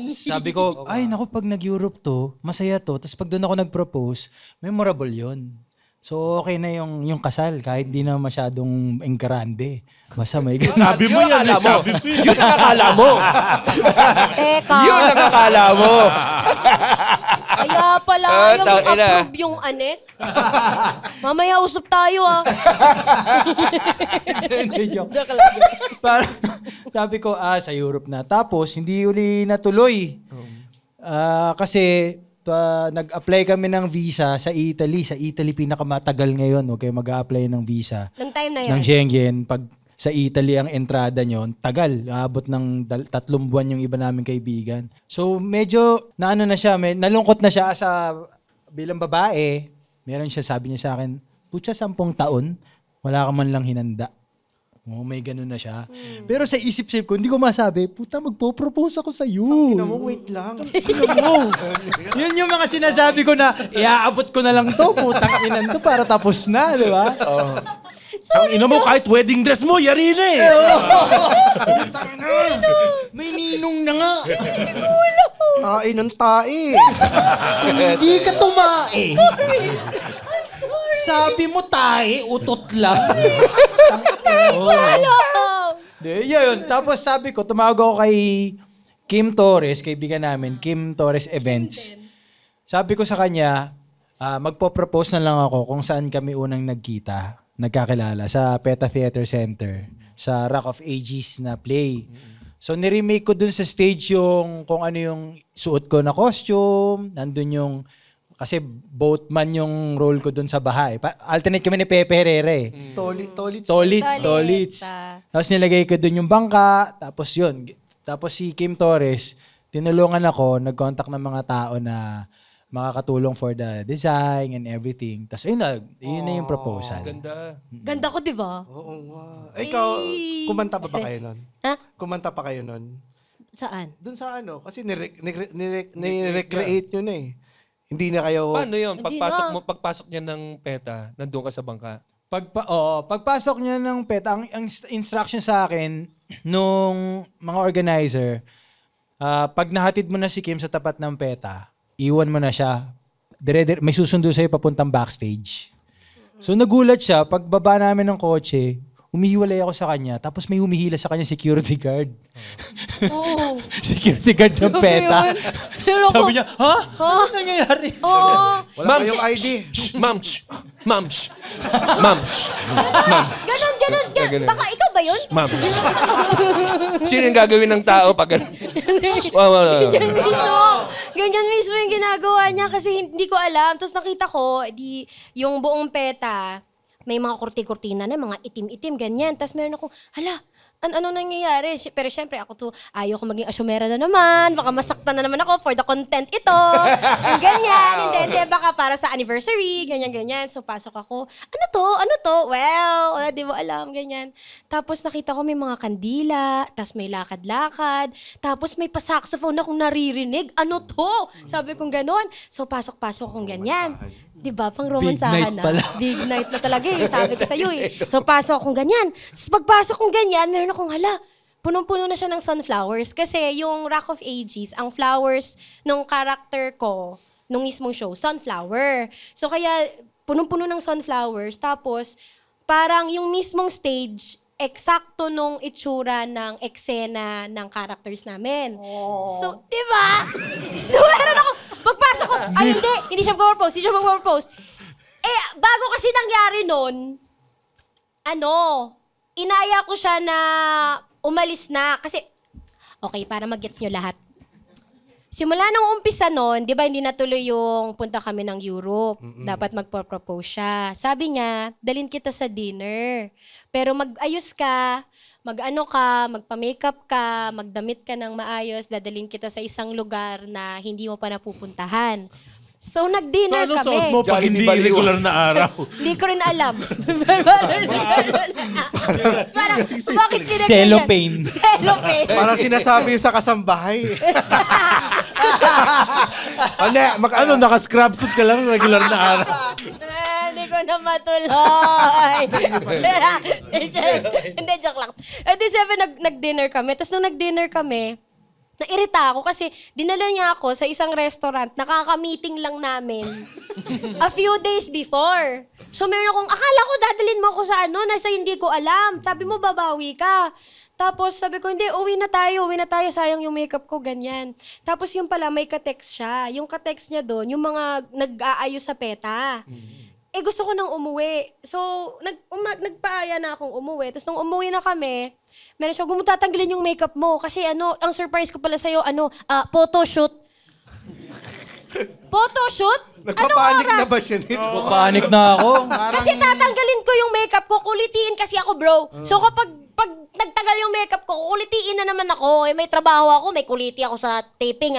Sabi ko, ay naku, pag nag-Europe to, masaya to. Tapos pag doon ako nag-propose, memorable yon. So, okay na yung kasal. Kahit di na masyadong enggrande. Basta may Sabi mo yan. Yun ang akala mo. Yun ang akala mo. Kaya pala, yung approve yung anes. Mamaya usap tayo, Joke lang. Sabi ko, sa Europe na. Tapos, hindi uli natuloy. Kasi, nag-apply kami ng visa sa Italy. Sa Italy, pinakamatagal ngayon. Okay, mag-a-apply ng visa. Nung time na yun. Ng Schengen. Pag sa Italy ang entrada nyo, tagal. Aabot ng 3 buwan yung iba naming kaibigan. So, medyo, na siya, nalungkot na siya bilang babae. Meron siya, sabi niya sa akin, putya, 10 taon, wala ka man lang hinanda. May ganun na siya. Pero sa isip-sip ko, hindi ko masabi, puta, magpo-propose ako sa'yo. Wait lang. Yun yung mga sinasabi ko na, iaabot ko na lang to, putang inan to, para tapos na, di ba? Ang ina mo, kahit wedding dress mo, yari na eh. May ninong na nga. Tae ng tae. Hindi ka tumae. Sabi mo tae, utot lang. Yun. Tapos sabi ko, tumawag ako kay Kim Torres, kaibigan namin, Kim Torres Events. Sabi ko sa kanya, magpo-propose na lang ako kung saan kami unang nagkakilala sa PETA Theater Center, sa Rock of Ages na play. So niremake ko dun sa stage yung kung ano yung suot ko na costume, nandun yung, kasi boatman yung role ko dun sa bahay. Alternate kami ni Pepe Herrera eh. Tolits. Tapos nilagay ko dun yung bangka, tapos yun. Tapos si Kim Torres, tinulungan ako, nag-contact ng mga tao na makakatulong for the design and everything. Tapos yun na yung proposal. Ganda ko, di ba? Oo nga. Ikaw, kumanta pa ba kayo nun? Ha? Kumanta pa kayo nun? Saan? Doon sa ano, kasi nire-recreate nyo na eh. Hindi na kayo... Paano yun? Hindi Pagpasok niya ng PETA, nandun ka sa bangka. Pagpasok niya ng PETA, ang instruction sa akin nung mga organizer, pag nahatid mo na si Kim sa tapat ng PETA, iwan mo na siya. May susundo sa'yo papuntang backstage. So nagulat siya, pagbaba namin ng kotse, humihiwalay ako sa kanya, tapos may humihila sa kanya security guard. Oo. Security guard ng PETA. Sabi niya, ha? Ano nangyayari? Oo. Wala kayong ID. Mams. Ganon. Baka ikaw ba yun? Mams. Sino yung gagawin ng tao pag... Ganyan mismo yung ginagawa niya kasi hindi ko alam. Tapos nakita ko, yung buong PETA, may mga kurti-kurtina na, mga itim-itim, ganyan. Tapos meron akong, ano nangyayari? Pero syempre, ako to, ayaw ko maging asyumera na naman. Baka masaktan na naman ako for the content ito. Ganyan. Hindi, baka para sa anniversary, ganyan. So, pasok ako. Ano to? Well, di mo alam, ganyan. Tapos nakita ko may mga kandila, tapos may lakad-lakad, tapos may pa-saxophone akong naririnig. Ano to? Sabi kong ganon. So, pasok-pasok akong ganyan. Diba? Pang romansahan na. Big night na talaga eh. Sabi ko sa'yo eh. So, pasok akong ganyan. So, pagpasok kong ganyan, meron akong punong-puno na siya ng sunflowers. Kasi yung Rock of Ages, ang flowers nung character ko, nung mismong show, sunflower. So, kaya punong-puno ng sunflowers. Tapos, parang yung mismong stage, eksakto nung itsura ng eksena ng characters namin. So, diba? So, meron ako, pagpasok ko, hindi siya mag-propose. Bago kasi nangyari nun, inaya ko siya na umalis na. Kasi, okay, para mag-gets nyo lahat. Simula nung umpisa nun, di ba hindi natuloy yung punta kami ng Europe. Dapat magpo-propose siya. Sabi niya, dalhin kita sa dinner. Pero mag-ayos ka, magpa-makeup ka, magdamit ka ng maayos, dadalhin kita sa isang lugar na hindi mo pa napupuntahan. So, nag-dinner So, ano kami. suot mo pag hindi regular na araw? Hindi ko rin alam. Parang, bakit kinagaya? Cellophane. Parang sinasabi sa kasambahay. Naka-scrub suit ka lang regular na araw? Hindi ko na matuloy. Hindi, joke lang. Di sabi, nag-dinner kami. Tapos nung nag-dinner kami, nairita ako kasi dinala niya ako sa isang restaurant na kaka-meeting lang namin a few days before. So meron akong, akala ko dadalhin mo ako sa nasa hindi ko alam. Sabi mo, babawi ka. Tapos sabi ko, hindi, uwi na tayo, sayang yung makeup ko, ganyan. Tapos yung pala, may ka-text siya. Yung ka-text niya doon, yung mga nag-aayos sa PETA. Gusto ko nang umuwi. So, nagpaaya na akong umuwi. Tapos nung umuwi na kami, meron siya, tatanggalin yung makeup mo. Kasi ang surprise ko pala sa'yo, photoshoot. Photoshoot? Nagpapanik na ba siya nito? Panik na ako. Kasi tatanggalin ko yung makeup ko, kulitiin kasi ako, bro. So kapag nagtagal yung makeup ko, kulitiin na naman ako. May trabaho ako, may kuliti ako sa taping,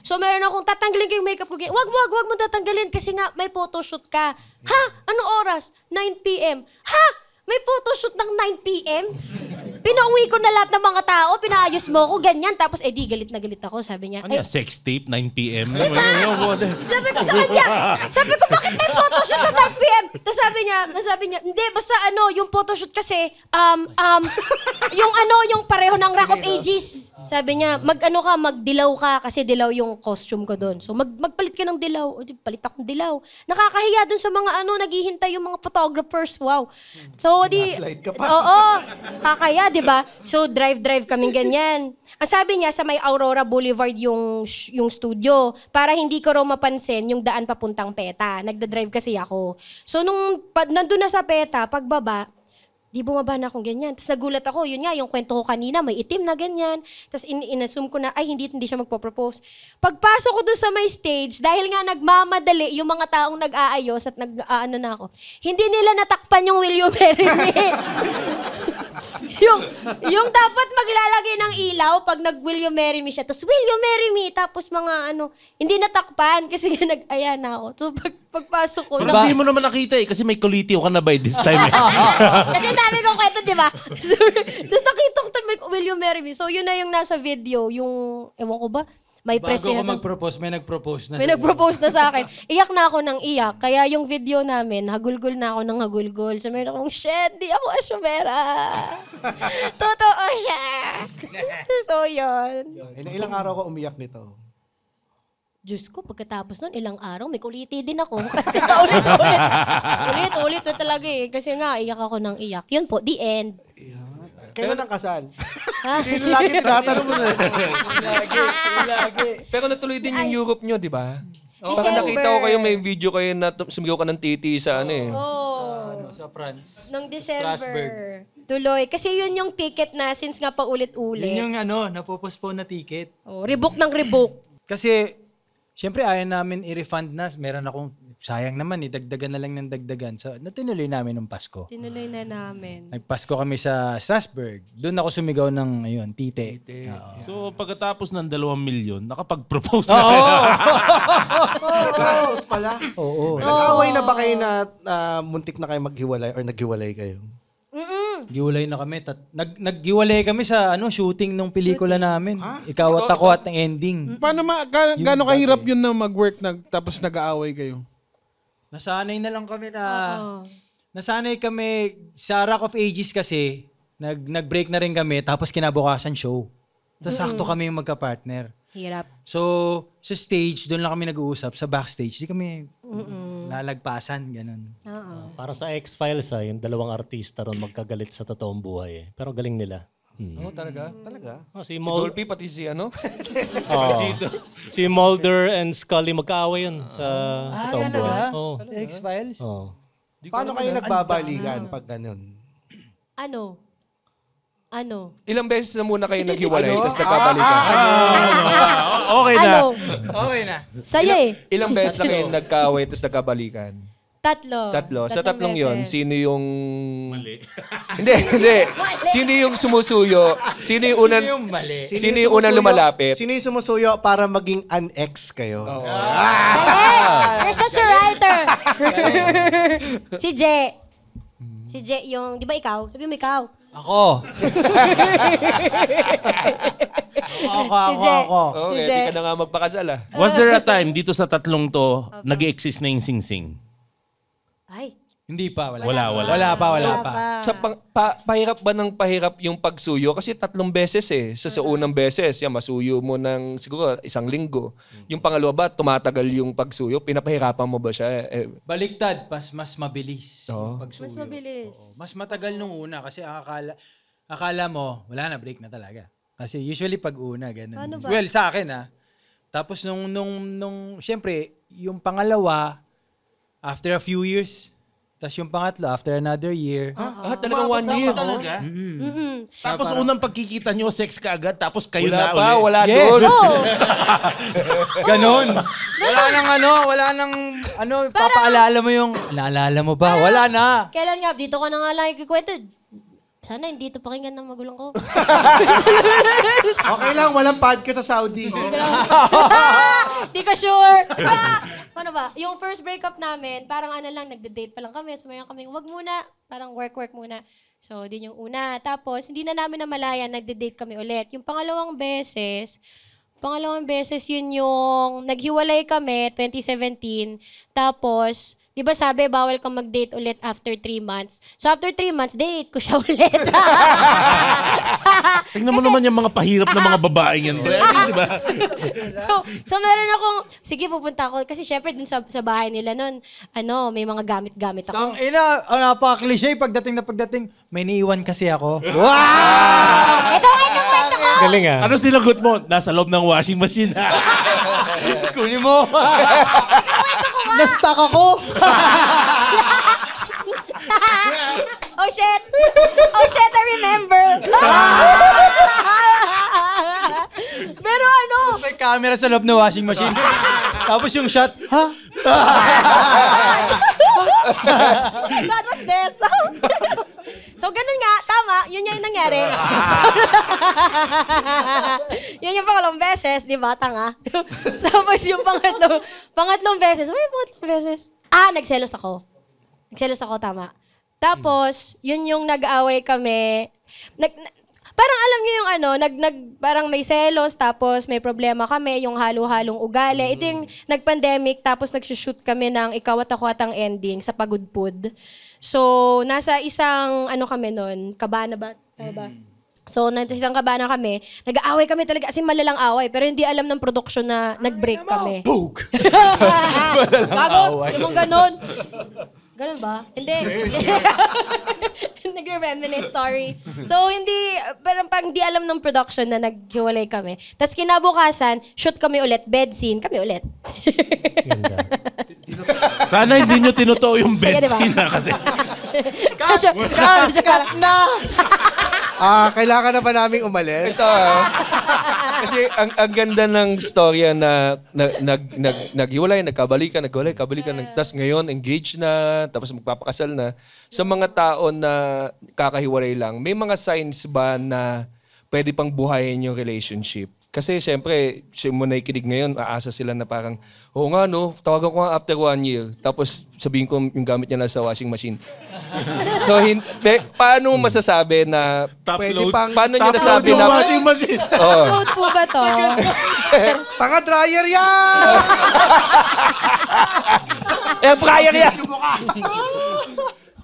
So meron akong tatanggalin ko yung makeup ko. Wag mo tatanggalin kasi nga may photoshoot ka. Ha? Anong oras? 9 p.m. Ha? May photoshoot ng 9 p.m.? Pinauwi ko na lahat ng mga tao, pinaayos mo ko, ganyan. Tapos, di, galit na galit ako. Sabi niya, Ano yan? Sex tape, 9 p.m.? sabi ko sa kanya, sabi ko, bakit may photoshoot na 9 p.m.? Tapos sabi niya, hindi, basta yung photoshoot kasi, yung pareho ng Rock of Ages. Sabi niya, magdilaw ka, kasi dilaw yung costume ko doon. So, magpalit ka ng dilaw. O, palit akong dilaw. Nakakahiya doon sa mga naghihintay yung mga photographers. Wow. So, Gaslight ka pa. Oo, kakaya, di ba? So, drive kaming ganyan. Ang sabi niya, sa may Aurora Boulevard yung studio, para hindi ko raw mapansin yung daan papuntang PETA. Nagda-drive kasi ako. So, nandun na sa PETA, pagbaba, di bumaba na akong ganyan. Tapos nagulat ako, yun nga, yung kwento ko kanina, may itim na ganyan. Tapos inassume ko na, hindi siya magpo-propose. Pagpasok ko doon sa may stage, dahil nga nagmamadali yung mga taong nag-aayos at nag-aano na ako, hindi nila natakpan yung Will You Marry Me. yung dapat maglalagay ng ilaw pag nag-Will You Marry Me siya. Tapos, Will You Marry Me? Tapos mga hindi natakpan kasi nag-aya na ako. So, pagpasok ko, So, hindi mo naman nakita kasi may kulitiw ka na by this time. kasi dami kong kwento, di ba? So, nakita ko Will You Marry Me? So, yun na yung nasa video. Yung, ewan ko ba? May Bago press ko yata. mag-propose, may nag-propose na. May nag-propose na sa akin. Iyak na ako ng iyak. Kaya yung video namin, hagulgol na ako ng hagulgol. So, meron akong, shit, di ako asyumera. Totoo siya. So, yun. Ilang araw ko umiyak nito? Diyos ko, pagkatapos nun, ilang araw, may kuliti din ako. Kasi paulit-ulit. Ulit-ulit na talaga eh. Kasi nga, iyak ako ng iyak. Yun po, the end. Kailan ang kasal? Hindi lagi tinatanong mo na. Lagi. Pero natuloy din yung Europe nyo, di ba? December. Parang nakita ko kayo, may video kayo na sumigaw ka ng titi sa Sa France. Nung December. Strasbourg. Tuloy. Kasi yun yung ticket na since nga paulit-ulit. Yun yung napopostpone na ticket. Rebook ng rebook. Kasi, syempre ayaw namin i-refund na. Meron akong, sayang naman dagdagan na lang ng dagdagan. So, natuloy namin ng Pasko. Tinuloy na namin. Nagpasko kami sa Strasbourg. Doon ako sumigaw ng, tite. So, pagkatapos ng 2 milyon, nakapag-propose na. Gastos pala. Oo. Nag-away na ba kayo na muntik na kayo maghiwalay or naghiwalay kayo? Giwalay na kami. Naggiwalay kami sa shooting ng pelikula namin. Ikaw at ako at ang ending. Paano gaano kahirap yun na mag-work tapos nag-aaway kayo? Nasanay na lang kami na... Nasanay kami sa Rock of Ages kasi, nag-break na rin kami, tapos kinabukasan show. Tapos sakto kami yung magka-partner. Hirap. So, sa stage, doon lang kami nag-uusap. Sa backstage, di kami lalagpasan, ganun. Para sa X-Files, yung dalawang artista ron magkagalit sa totoong buhay. Pero galing nila. Oo, talaga? Talaga? Si Si Dolphy, pati si si Mulder and Scully magkaaway yun sa totoong buhay. Oo. X-Files? Oo. Paano kayo nagbabalikan pag ganun? Ano? Ilang beses na muna kayo naghiwalay, tapos nagkabalikan? Okay na. Okay na. Sa'yo Ilang beses na kayo nagkaaway, tapos nagkabalikan? Tatlo. Sa tatlong yon, beses. sino yung... Mali. hindi. Sino yung sumusuyo? Sino yung unang... mali? Sino yung unang lumalapit? Sino yung sumusuyo para maging an ex kayo? You're such a writer. Si Je. Si Je yung... Di ba ikaw? Sabi mo ikaw. Ako. Ako. Okay, di ka na nga magpakasal ah. Was there a time dito sa tatlong to, nag-exist na yung sing-sing? Ay. Hindi pa, wala. Wala pa. Wala pa. Sa pahirap ba ng pahirap yung pagsuyo? Kasi 3 beses eh. Sa unang beses, masuyo mo ng siguro 1 linggo. Yung pangalawa ba, tumatagal yung pagsuyo? Pinapahirapan mo ba siya? Baliktad, mas mabilis. Oo. Mas mabilis. Mas matagal nung una kasi akala mo, wala na, break na talaga. Kasi usually pag una, ganun. Paano ba? Well, sa akin Tapos nung syempre, yung pangalawa, after a few years, tapos yung pangatlo, after another year. Talagang 1 year. Talaga? Tapos unang pagkikita nyo, sex ka agad, tapos kayo Wala na pa, ulit. wala Yes. doon. Ganon. Wala nang papaalala mo yung, naalala mo ba? Wala na. Kailan nga? Dito ka na nga lang ikikwento. Sana hindi ito pakinggan ng magulang ko. Okay lang, walang podcast sa Saudi. Di ka sure. Paano ba? Yung first breakup namin, parang nagde-date pa lang kami. So mayroon kaming, wag muna. Parang work muna. So, din yung una. Tapos, hindi na namin namalayan, nagde-date kami ulit. Yung pangalawang beses, yun yung naghiwalay kami, 2017. Tapos, di ba sabi, bawal kang mag-date ulit after 3 months. So, after 3 months, date ko siya ulit. Tingnan mo naman yung mga pahirap na mga babaeng yan. Di ba? so meron akong, sige, pupunta ako. Kasi syempre, dun sa bahay nila nun, may mga gamit-gamit ako. Ang ina, napaka-cliche. Pagdating, may niiwan kasi ako. Ito kwento ko! Galing ah. Ano sinagot mo? Nasa loob ng washing machine. Kunin mo. Na-stuck ako. Oh shit, I remember. Pero May camera sa loob ng washing machine. Tapos yung shot, ha? Oh my God, what's this? So, ganun nga, tama, yun yung nangyari. Yun yung pangalawang beses, di ba, tanga? Tapos yung pangatlong beses, nagselos ako. Tama. Tapos, yun yung nag-away kami. Parang alam niyo yung parang may selos, tapos may problema kami, yung halo-halong ugali. Ito yung nag-pandemic, tapos nag-shoot kami ng Ikaw at Ako at ang Ending sa Pagudpud. So, nasa isang, kami nun, kabana ba? Tama ba? So, nasa isang kabana kami, nag-aaway kami talaga, as in malalang away, pero hindi alam ng production na nag-break kami. Poke! Gago, yung mga ganon. Ganun ba? Hindi. Nagre-reminisce, sorry. So, parang pag hindi alam ng production na naghiwalay kami. Tapos kinabukasan, shoot kami ulit, bed scene, kami ulit. Sana hindi nyo tinutuo yung bed Sige, diba? scene na kasi. Cut na! Kailangan na ba naming umalis? Ito kasi ang ganda ng storya na naghiwalay, nagkabalikan, tapos ngayon engaged na, tapos magpapakasal na. Sa mga tao na kakahiwalay lang, may mga signs ba na pwede pang buhayin yung relationship? Kasi siyempre, mo nakikinig ngayon, aasa sila na parang, oo nga no, tawagan ko nga after 1 year. Tapos sabihin ko yung gamit niya na sa washing machine. So, paano mo masasabi na, paano niyo nasabi na, washing machine. Load po ba to? Tanga dryer yan! Dryer yan!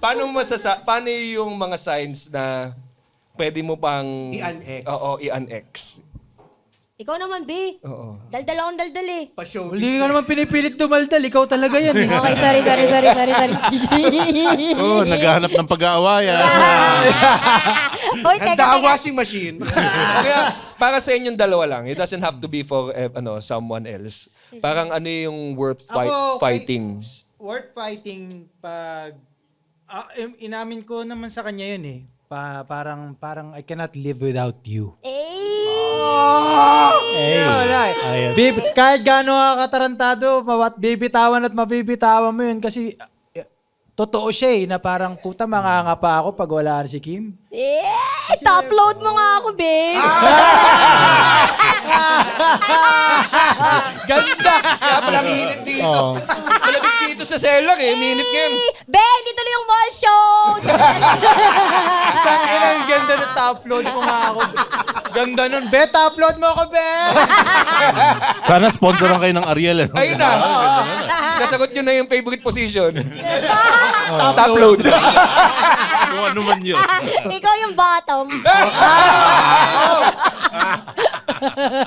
Paano yung mga signs na pwede mo pang I-annex. Oo, i-annex. Ikaw naman, B. Oo. Daldal akong daldal eh. Pa-showbiz. Hindi ka naman pinipilit dumaldal. Ikaw talaga yan. Okay, sorry. Naghahanap ng pag-aawayan. Uy, Handa ang washing machine. Kaya, para sa inyong dalawa lang, it doesn't have to be for someone else. Parang ano yung worth fighting? Worth fighting pag... inamin ko naman sa kanya yun eh. Parang I cannot live without you. Ayos. Babe, kahit gaano ka katarantado, bibitawan at mabibitawan mo yun kasi totoo siya na parang puta manganga pa ako pag wala si Kim. Top load mo nga ako, babe. Ganda! Kaya palang hinit dito. Malapit dito sa cellar minit ngayon. Be, hindi tuloy yung mall show. Ang ganda na top load mo nga ako. Ganda nun. Be, top load mo ako, be! Sana sponsoran kayo ng Ariel. Ayun na. Nasagot nyo na yung favorite position. Top load. Kung ano man yun. Ikaw yung bottom.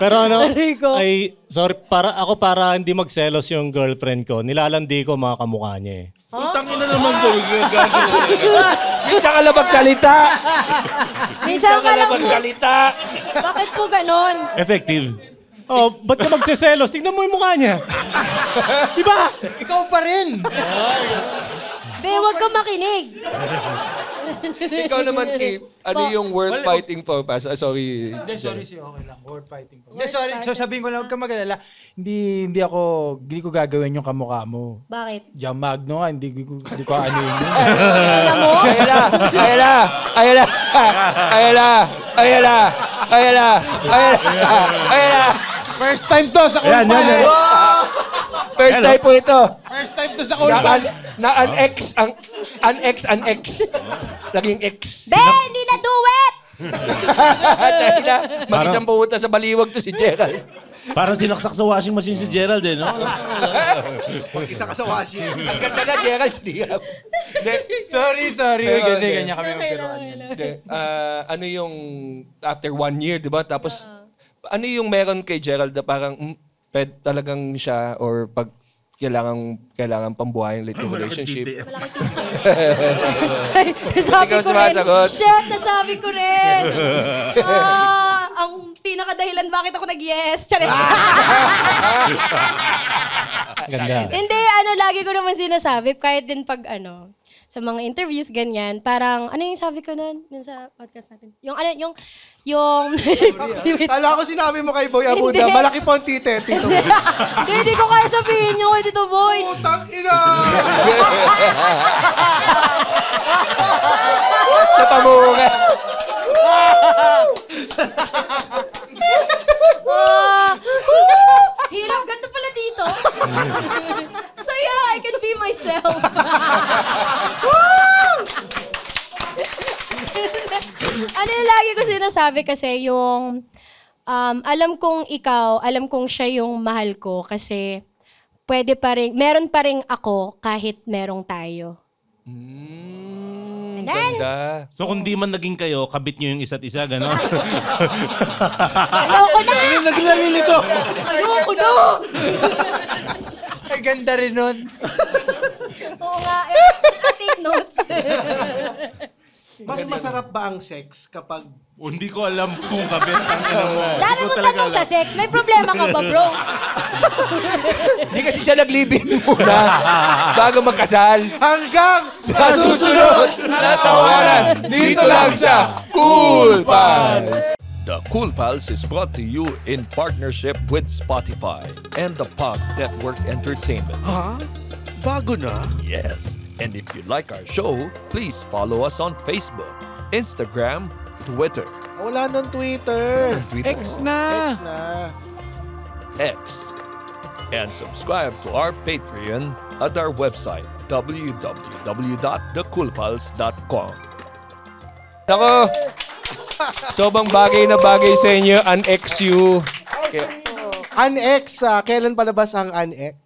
Pero sorry, para hindi magselos yung girlfriend ko, nilalandi ko mga kamukha niya eh. Utang ina naman po. Minsan ka lang magsalita. Minsan ka lang. Magsalita. Bakit po ganon? Effective. Oh, ba't ka magseselos? Tignan mo yung mukha niya. Diba? Ikaw pa rin! Be, huwag kang makinig. Ikaw naman, Kim, ano yung worth fighting for? Sorry. Hindi, sorry. Okay lang. Worth fighting. Hindi, sorry. So sabihin ko lang, huwag kang mag-alala. Hindi ko gagawin yung kamukha mo. Bakit? Jam Magno nga, hindi ko ano yun. Alam mo? Ayala. First time to sa Yan. First time po ito. First time to sa Cool Pals. An ex. Naging ex. Ben, hindi na duwet! Dahil na, mag-isang pumunta sa baliwag to si Gerald. Parang sinaksak sa washing machine si Gerald eh, no? Isa ka sa washing. Ang ganda na, Gerald. Hindi. Sorry. Pero, Ganyan kami magpiruan. Ano yung after 1 year, di ba? Tapos, ano yung meron kay Gerald na parang talagang siya or pag kailangan pambuhayin ulit yung relationship? Malaki titi. Nasabi Ikaw ko rin. sumasagot. Shit, nasabi ko rin. Ang pinakadahilan bakit ako nag-yes. Charis. Ganda. Hindi, lagi ko naman sinasabi. Kahit din pag sa mga interviews, ganyan. Parang, ano yung sabi ko nun? Yung sa podcast natin. Kala ko sinabi mo kay Boy Abuda, Hindi. malaki po ang tite, Tito. Hindi ko kaya sabihin yung kay Tito Boy. Putang ina! Napamunga. Hirap, ganito pala dito. Saya, I can be myself. Ano yung lagi ko sinasabi kasi yung alam kong siya yung mahal ko kasi meron pa rin ako kahit merong tayo. Ganda. So kung di man naging kayo, kabit nyo yung isa't isa, gano'n? Ayoko na! Naglalilito. Ayoko na! Ay, ganda rin nun. Oo nga, take notes. Mas masarap ba ang sex kapag... Hindi ko alam kung kabit ang ina mo. Dami mong tanong sa sex. May problema ka ba, bro? Hindi kasi siya nag-live-in muna bago magkasal. Hanggang Sa susunod na tawanan, dito lang sa Cool Pals. The Cool Pals is brought to you in partnership with Spotify and the Pop Network Entertainment. Ha? Bago na? Yes. And if you like our show, please follow us on Facebook, Instagram, Twitter, Wala nang Twitter. X na. X na. X. And subscribe to our Patreon at our website, www.thecoolpals.com. Ako, sobrang bagay na bagay sa inyo, an XU. An-X, kailan palabas ang An-X?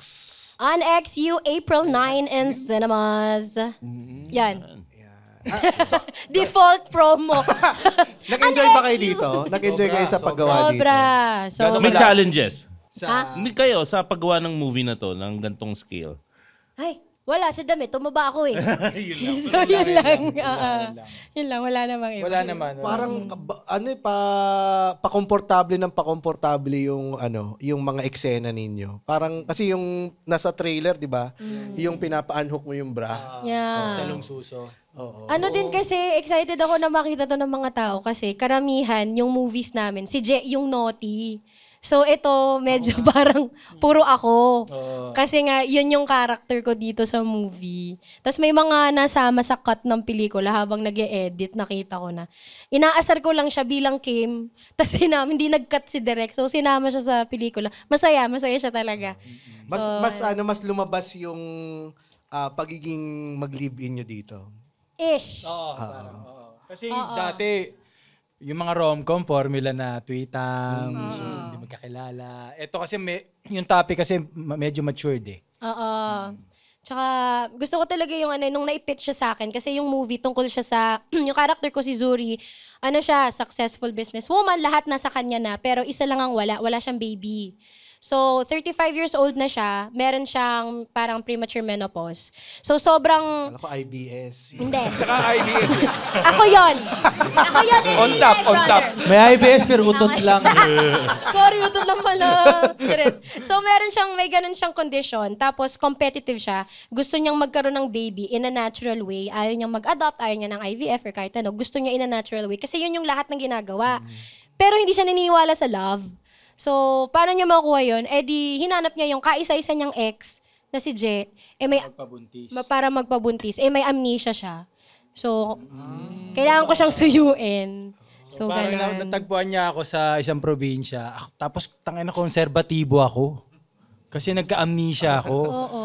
On XU, April 9 in cinemas. Yan. Default promo. Nag-enjoy ba kayo dito? Nag-enjoy kayo sa paggawa dito? Sobra. May challenges. Ha? Hindi kayo sa paggawa ng movie na to, ng gantong scale. Ay, wala. Sa damit, tumaba ako eh. So, yun lang. Yun lang, wala namang iba. Wala naman. Parang pakomportable ng pakomportable yung yung mga eksena ninyo. Parang kasi yung nasa trailer, 'di ba? Yung pinapa-unhook mo yung bra. Yeah. Salong suso. Ano din kasi, excited ako na makita to ng mga tao kasi karamihan yung movies namin, si Je yung naughty. So ito, medyo parang puro ako. Kasi nga, yun yung character ko dito sa movie. Tapos may mga nasama sa cut ng pelikula habang nag-e-edit, nakita ko na. Inaasar ko lang siya bilang Kim. Tapos hindi nag-cut si Direk. So sinama siya sa pelikula. Masaya siya talaga. Mas lumabas yung pagiging mag-live-in nyo dito. Ish. Kasi dati, yung mga rom-com, formula na tweetang, hindi magkakilala. Ito kasi, yung topic kasi medyo matured eh. Oo. Tsaka, gusto ko talaga yung nung naipitch siya sa akin, kasi yung movie tungkol siya sa, yung character ko si Zuri, siya, successful businesswoman, lahat nasa kanya na, pero isa lang ang wala siyang baby. So, 35 years old na siya, meron siyang parang premature menopause. So, sobrang... Alam ko, IBS. Hindi. Saka IBS. Ako yon. On top. May IBS pero utot lang. Sorry, utot lang pala. Serious. So, may ganun siyang condition. Tapos, competitive siya. Gusto niyang magkaroon ng baby in a natural way. Ayaw niyang mag-adopt, ayaw niya ng IVF or kahit ano. Gusto niya in a natural way. Kasi yun yung lahat ng ginagawa. Pero hindi siya naniniwala sa love. So, paano niya makuha yun? Di hinanap niya yung kaisa-isa niyang ex na si Je. Para magpabuntis. May amnesia siya. So, kailangan ko siyang suyuin. So, parang natagpuan niya ako sa isang probinsya. Tapos, tangina konserbatibo ako. Kasi nagka-amnesia ako. Oo.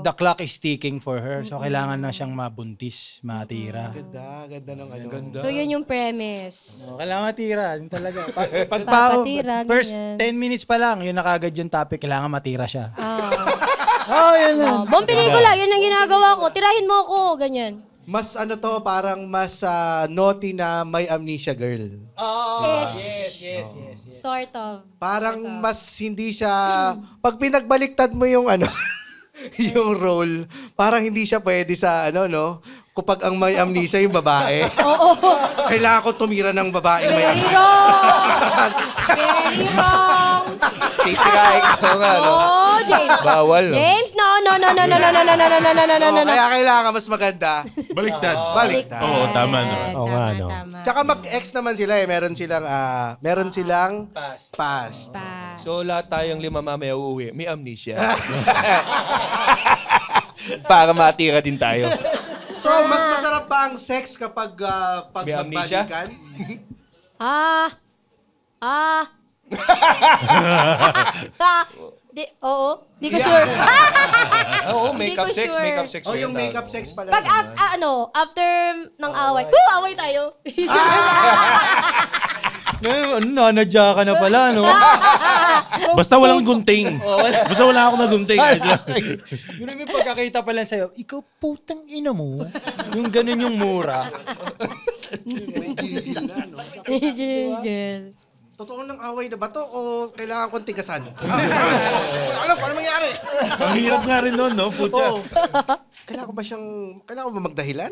The clock is ticking for her. So, kailangan na siyang mabuntis, matira. Ganda ng ano. So, yun yung premise. Kailangan matira. Yun talaga. Pag Papatira, first ganyan. 10 minutes pa lang, yun na kagad yung topic. Kailangan matira siya. Yun lang. Buong pelikula, yun ang ginagawa ko. Tirahin mo ako, ganyan. Mas ano to, parang mas naughty na may amnesia girl. Yes. Sort of. Parang mas hindi siya, pag pinagbaliktad mo yung ano, yung role, parang hindi siya pwede sa ano, no? Kapag ang may amnesia yung babae. Kailangan ko tumira ng babae may Very amnesia. wrong! Very wrong! Titirahin ko nga, no? Oh, James. Bawal, no? James, no. Kaya kailangan mas maganda. Baliktad. Baliktad. Oo, tama no. Oo nga, no? Tsaka mag-ex naman sila eh. Meron silang past. So, lahat tayong 5 mamaya uuwi. May amnesia. Para matira din tayo. So, mas masarap ba ang sex kapag pag May amnesia? magbalikan? Di ko sure. Oo, Hindi makeup ko sex. sure. Makeup sex. Oh, yung yun, makeup sex pala. Pag after ng away. Away tayo. Nanadya ka na pala, no? Basta walang gunting. Basta wala ako na gunting. Yun may pagkakita pa lang sa'yo, ikaw putang ina mo. Yung ganun yung mura. May gigil na, no? Gigil. Totoo ng away na ba to o kailangan kong tigasan? Alam ko, ano mangyari? Ang hirap nga rin nun, no? Putya. Oo. Kailangan ko ba magdahilan?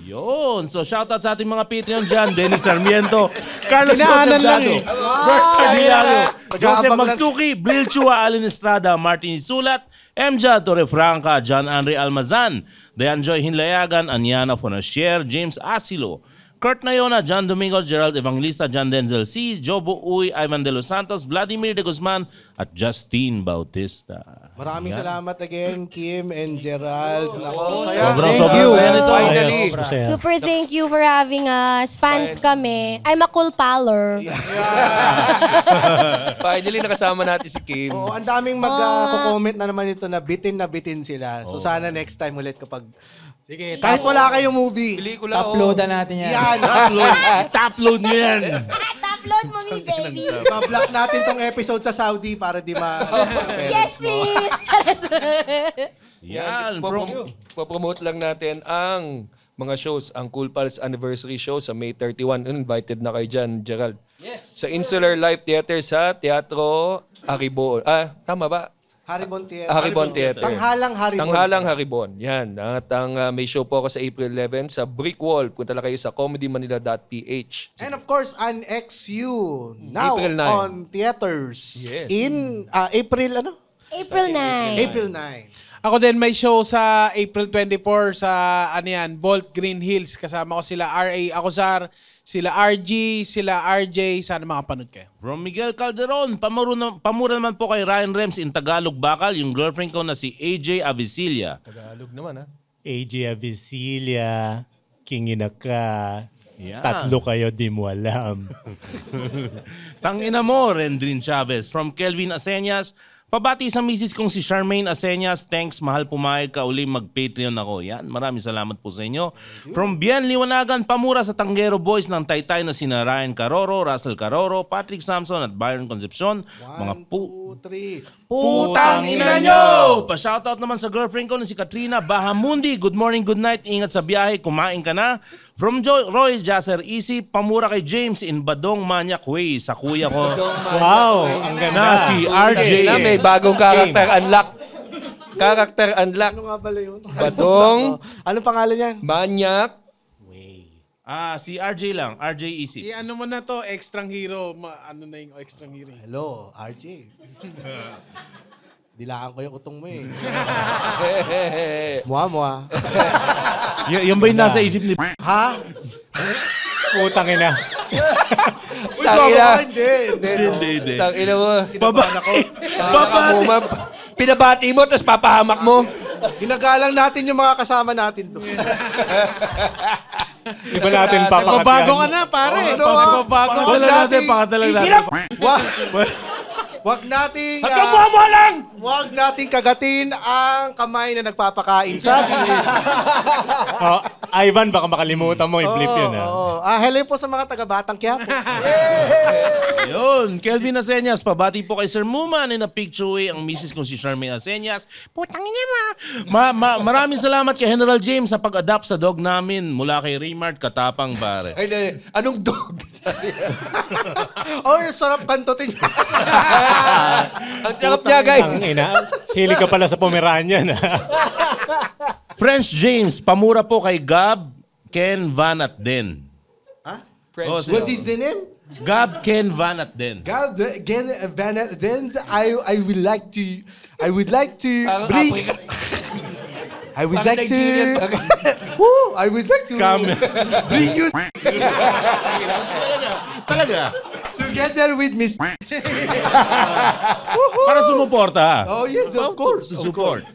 Yun. So, shoutout sa ating mga Patreon dyan. Dennis Sarmiento, Carlos Joseph Pinaanan lang Dado, eh. Bert Cardillano, Joseph Nag-aabang lang- Magsuki, Bril Chua, Alin Estrada, Martin Isulat, Emja Torrefranca, John Andre Almazan, Dayan Joy Hinlayagan, Anyana Fonasier, James Asilo, Kurt Nayona, John Domingo, Gerald Evangelista, John Denzel C., Jobo Uy, Ivan De Los Santos, Vladimir De Guzman, at Justine Bautista. Maraming salamat again, Kim and Gerald. Nako, saya. Sobrang saya nito. Finally. Super thank you for having us. Fans kami. I'm a cool paller. Finally, nakasama natin si Kim. Oo, ang daming mag-comment na naman ito na bitin sila. So sana next time ulit kapag... Sige, kahit wala kayong movie. Pelikula, Uploadan natin yan. Yan. Top-load nyo yan. Upload mo me, baby. Ma-block natin tong episode sa Saudi para di ma... Yes, please. Yan. Popromote lang natin ang mga shows. Ang Cool Pals Anniversary Show sa May 31. Invited na kayo dyan, Gerald. Yes. Sa Insular Live Theater sa Teatro Haribon. Tama ba? Haribon Theater. Haribon Theater. Tanghalang Haribon. Tanghalang Haribon. Yan. At may show po ako sa April 11 sa Brick Wall. Punta lang kayo sa comedymanila.ph. And of course, an XU now April 9. on theaters Yes. in April ano? April 9. April 9. Ako din may show sa April 24 sa Vault Green Hills. Kasama ko sila RA Acosar, sila RG, sila RJ. Sana makapanood kayo. From Miguel Calderon, pamura naman po kay Ryan Rems in Tagalog Bakal, yung girlfriend ko na si AJ Avicilia. Tagalog naman, ha? AJ Avicilia, kingina ka. Yeah. Tatlo kayo, di mo alam. Tangina mo, Rendrin Chavez. From Kelvin Aseñas, pabati sa misis kong si Charmaine Aseñas. Thanks, mahal pumayag ka uli mag-Patreon ako. Yan, maraming salamat po sa inyo. From Bien Liwanagan, pamura sa Tanggero Boys ng Taytay na sina Ryan Caroro, Russell Caroro, Patrick Samson at Byron Concepcion. Mga 1, 2, 3. putang ina nyo! Pa-shoutout naman sa girlfriend ko na si Katrina Bahamundi. Good morning, good night. Ingat sa biyahe. Kumain ka na. From Roy Jasser Easy, pamura kay James in Badong Manyak Way sa kuya ko. Wow, ang ganda. Na si RJ. May bagong character unlock. Character unlock. Ano nga pala yun? Badong. Anong pangalan niyan? Manyak. Si RJ lang. RJ Easy. Ano mo na to, extrang hero. Ano na yung extrang hero? Hello, RJ. Dilaan ko yung utong mo eh. Mua. Yan ba yung nasa isip ni... Ha? Putang ina. Uy, Tangina. Hindi. Tangina mo. Kinabahan ako. Pinabati mo, tapos papahamak mo. Ginagalang natin yung mga kasama natin doon. Iba natin papakat Babago ka yan. na, pare. Ano? Babago. Wala natin, pakatalang natin. Wah! Wag nating wag nating kagatin ang kamay na nagpapakain sa atin. Oh, Ivan, baka makalimutan mo, i-blip yun. Hello po sa mga taga-Batang Quiapo. Yun, Kelvin Aseñas, pabati po kay Sir Muman in a picture way ang misis kong si Charmaine Aseñas. Putang ina mo. Maraming salamat kay General James sa pag-adapt sa dog namin mula kay Raymart Katapang Bare. Ay, anong dog? Yung sarap kantotin. Ang sarap niya, guys. Ang ina, hilig ka pala sa Pomeranian. French James, pamura po kay Gab, Ken, Van at Den. French. What's his name? Gab, Ken, Van at Den. Gab, again, Van Dens, I would like to bring... I would like to... Woo! I would like to bring you Talaga? together with Miss... Para sumuporta. Oh, yes, of course. Of Support. course.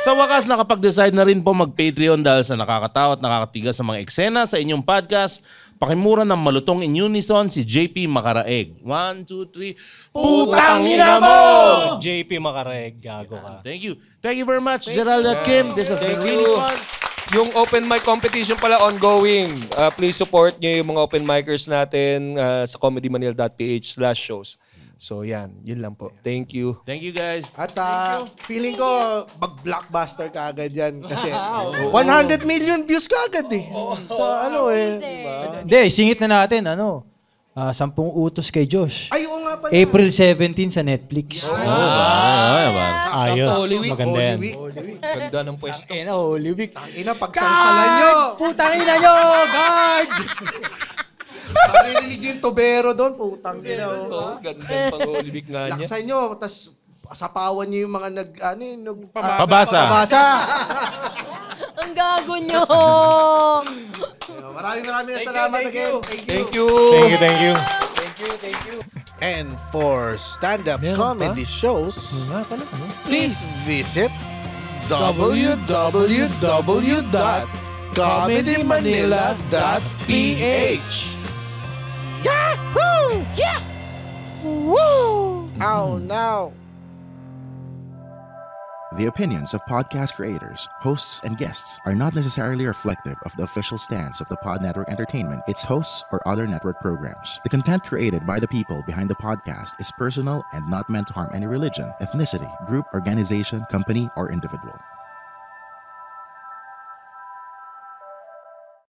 Sa wakas, nakapag-decide na rin po mag-Patreon dahil sa nakakatawa at nakakatigas sa mga eksena sa inyong podcast. Pakimura ng malutong in unison si JP Makaraeg. 1, 2, 3. Putang ina mo! JP Makareg, gago ka. Thank you. Thank you very much, Gerald at Kim. This has been really fun. Yung open mic competition pala ongoing. Please support nyo yung mga open micers natin sa comedymanila.ph/shows. So yan, yun lang po. Thank you. Thank you, guys. At feeling ko, mag-blockbuster ka agad yan. Kasi 100 million views ka agad eh. So ano eh. Hindi, singit na natin, 10 utos kay Josh. Ay, oo nga pala. April 17 sa Netflix. Ayos, Holy Week. maganda yan. Ganda ng pwesto. Holy Week. Ina, pagsalsalan nyo. Putang ina nyo! Guard! Maririnig yung tubero doon, putang ina. Oh, ganda yung pang-Holy Week nga niya. Laksan nyo, tas sapawan nyo yung mga Pabasa. Ang gago nyo. Maraming na salamat again. Thank you. Thank you. And for stand-up comedy shows, please visit www.comedymanila.ph. Yahoo! Yeah! Woo! Oh no! The opinions of podcast creators, hosts, and guests are not necessarily reflective of the official stance of the Pod Network Entertainment, its hosts, or other network programs. The content created by the people behind the podcast is personal and not meant to harm any religion, ethnicity, group, organization, company, or individual.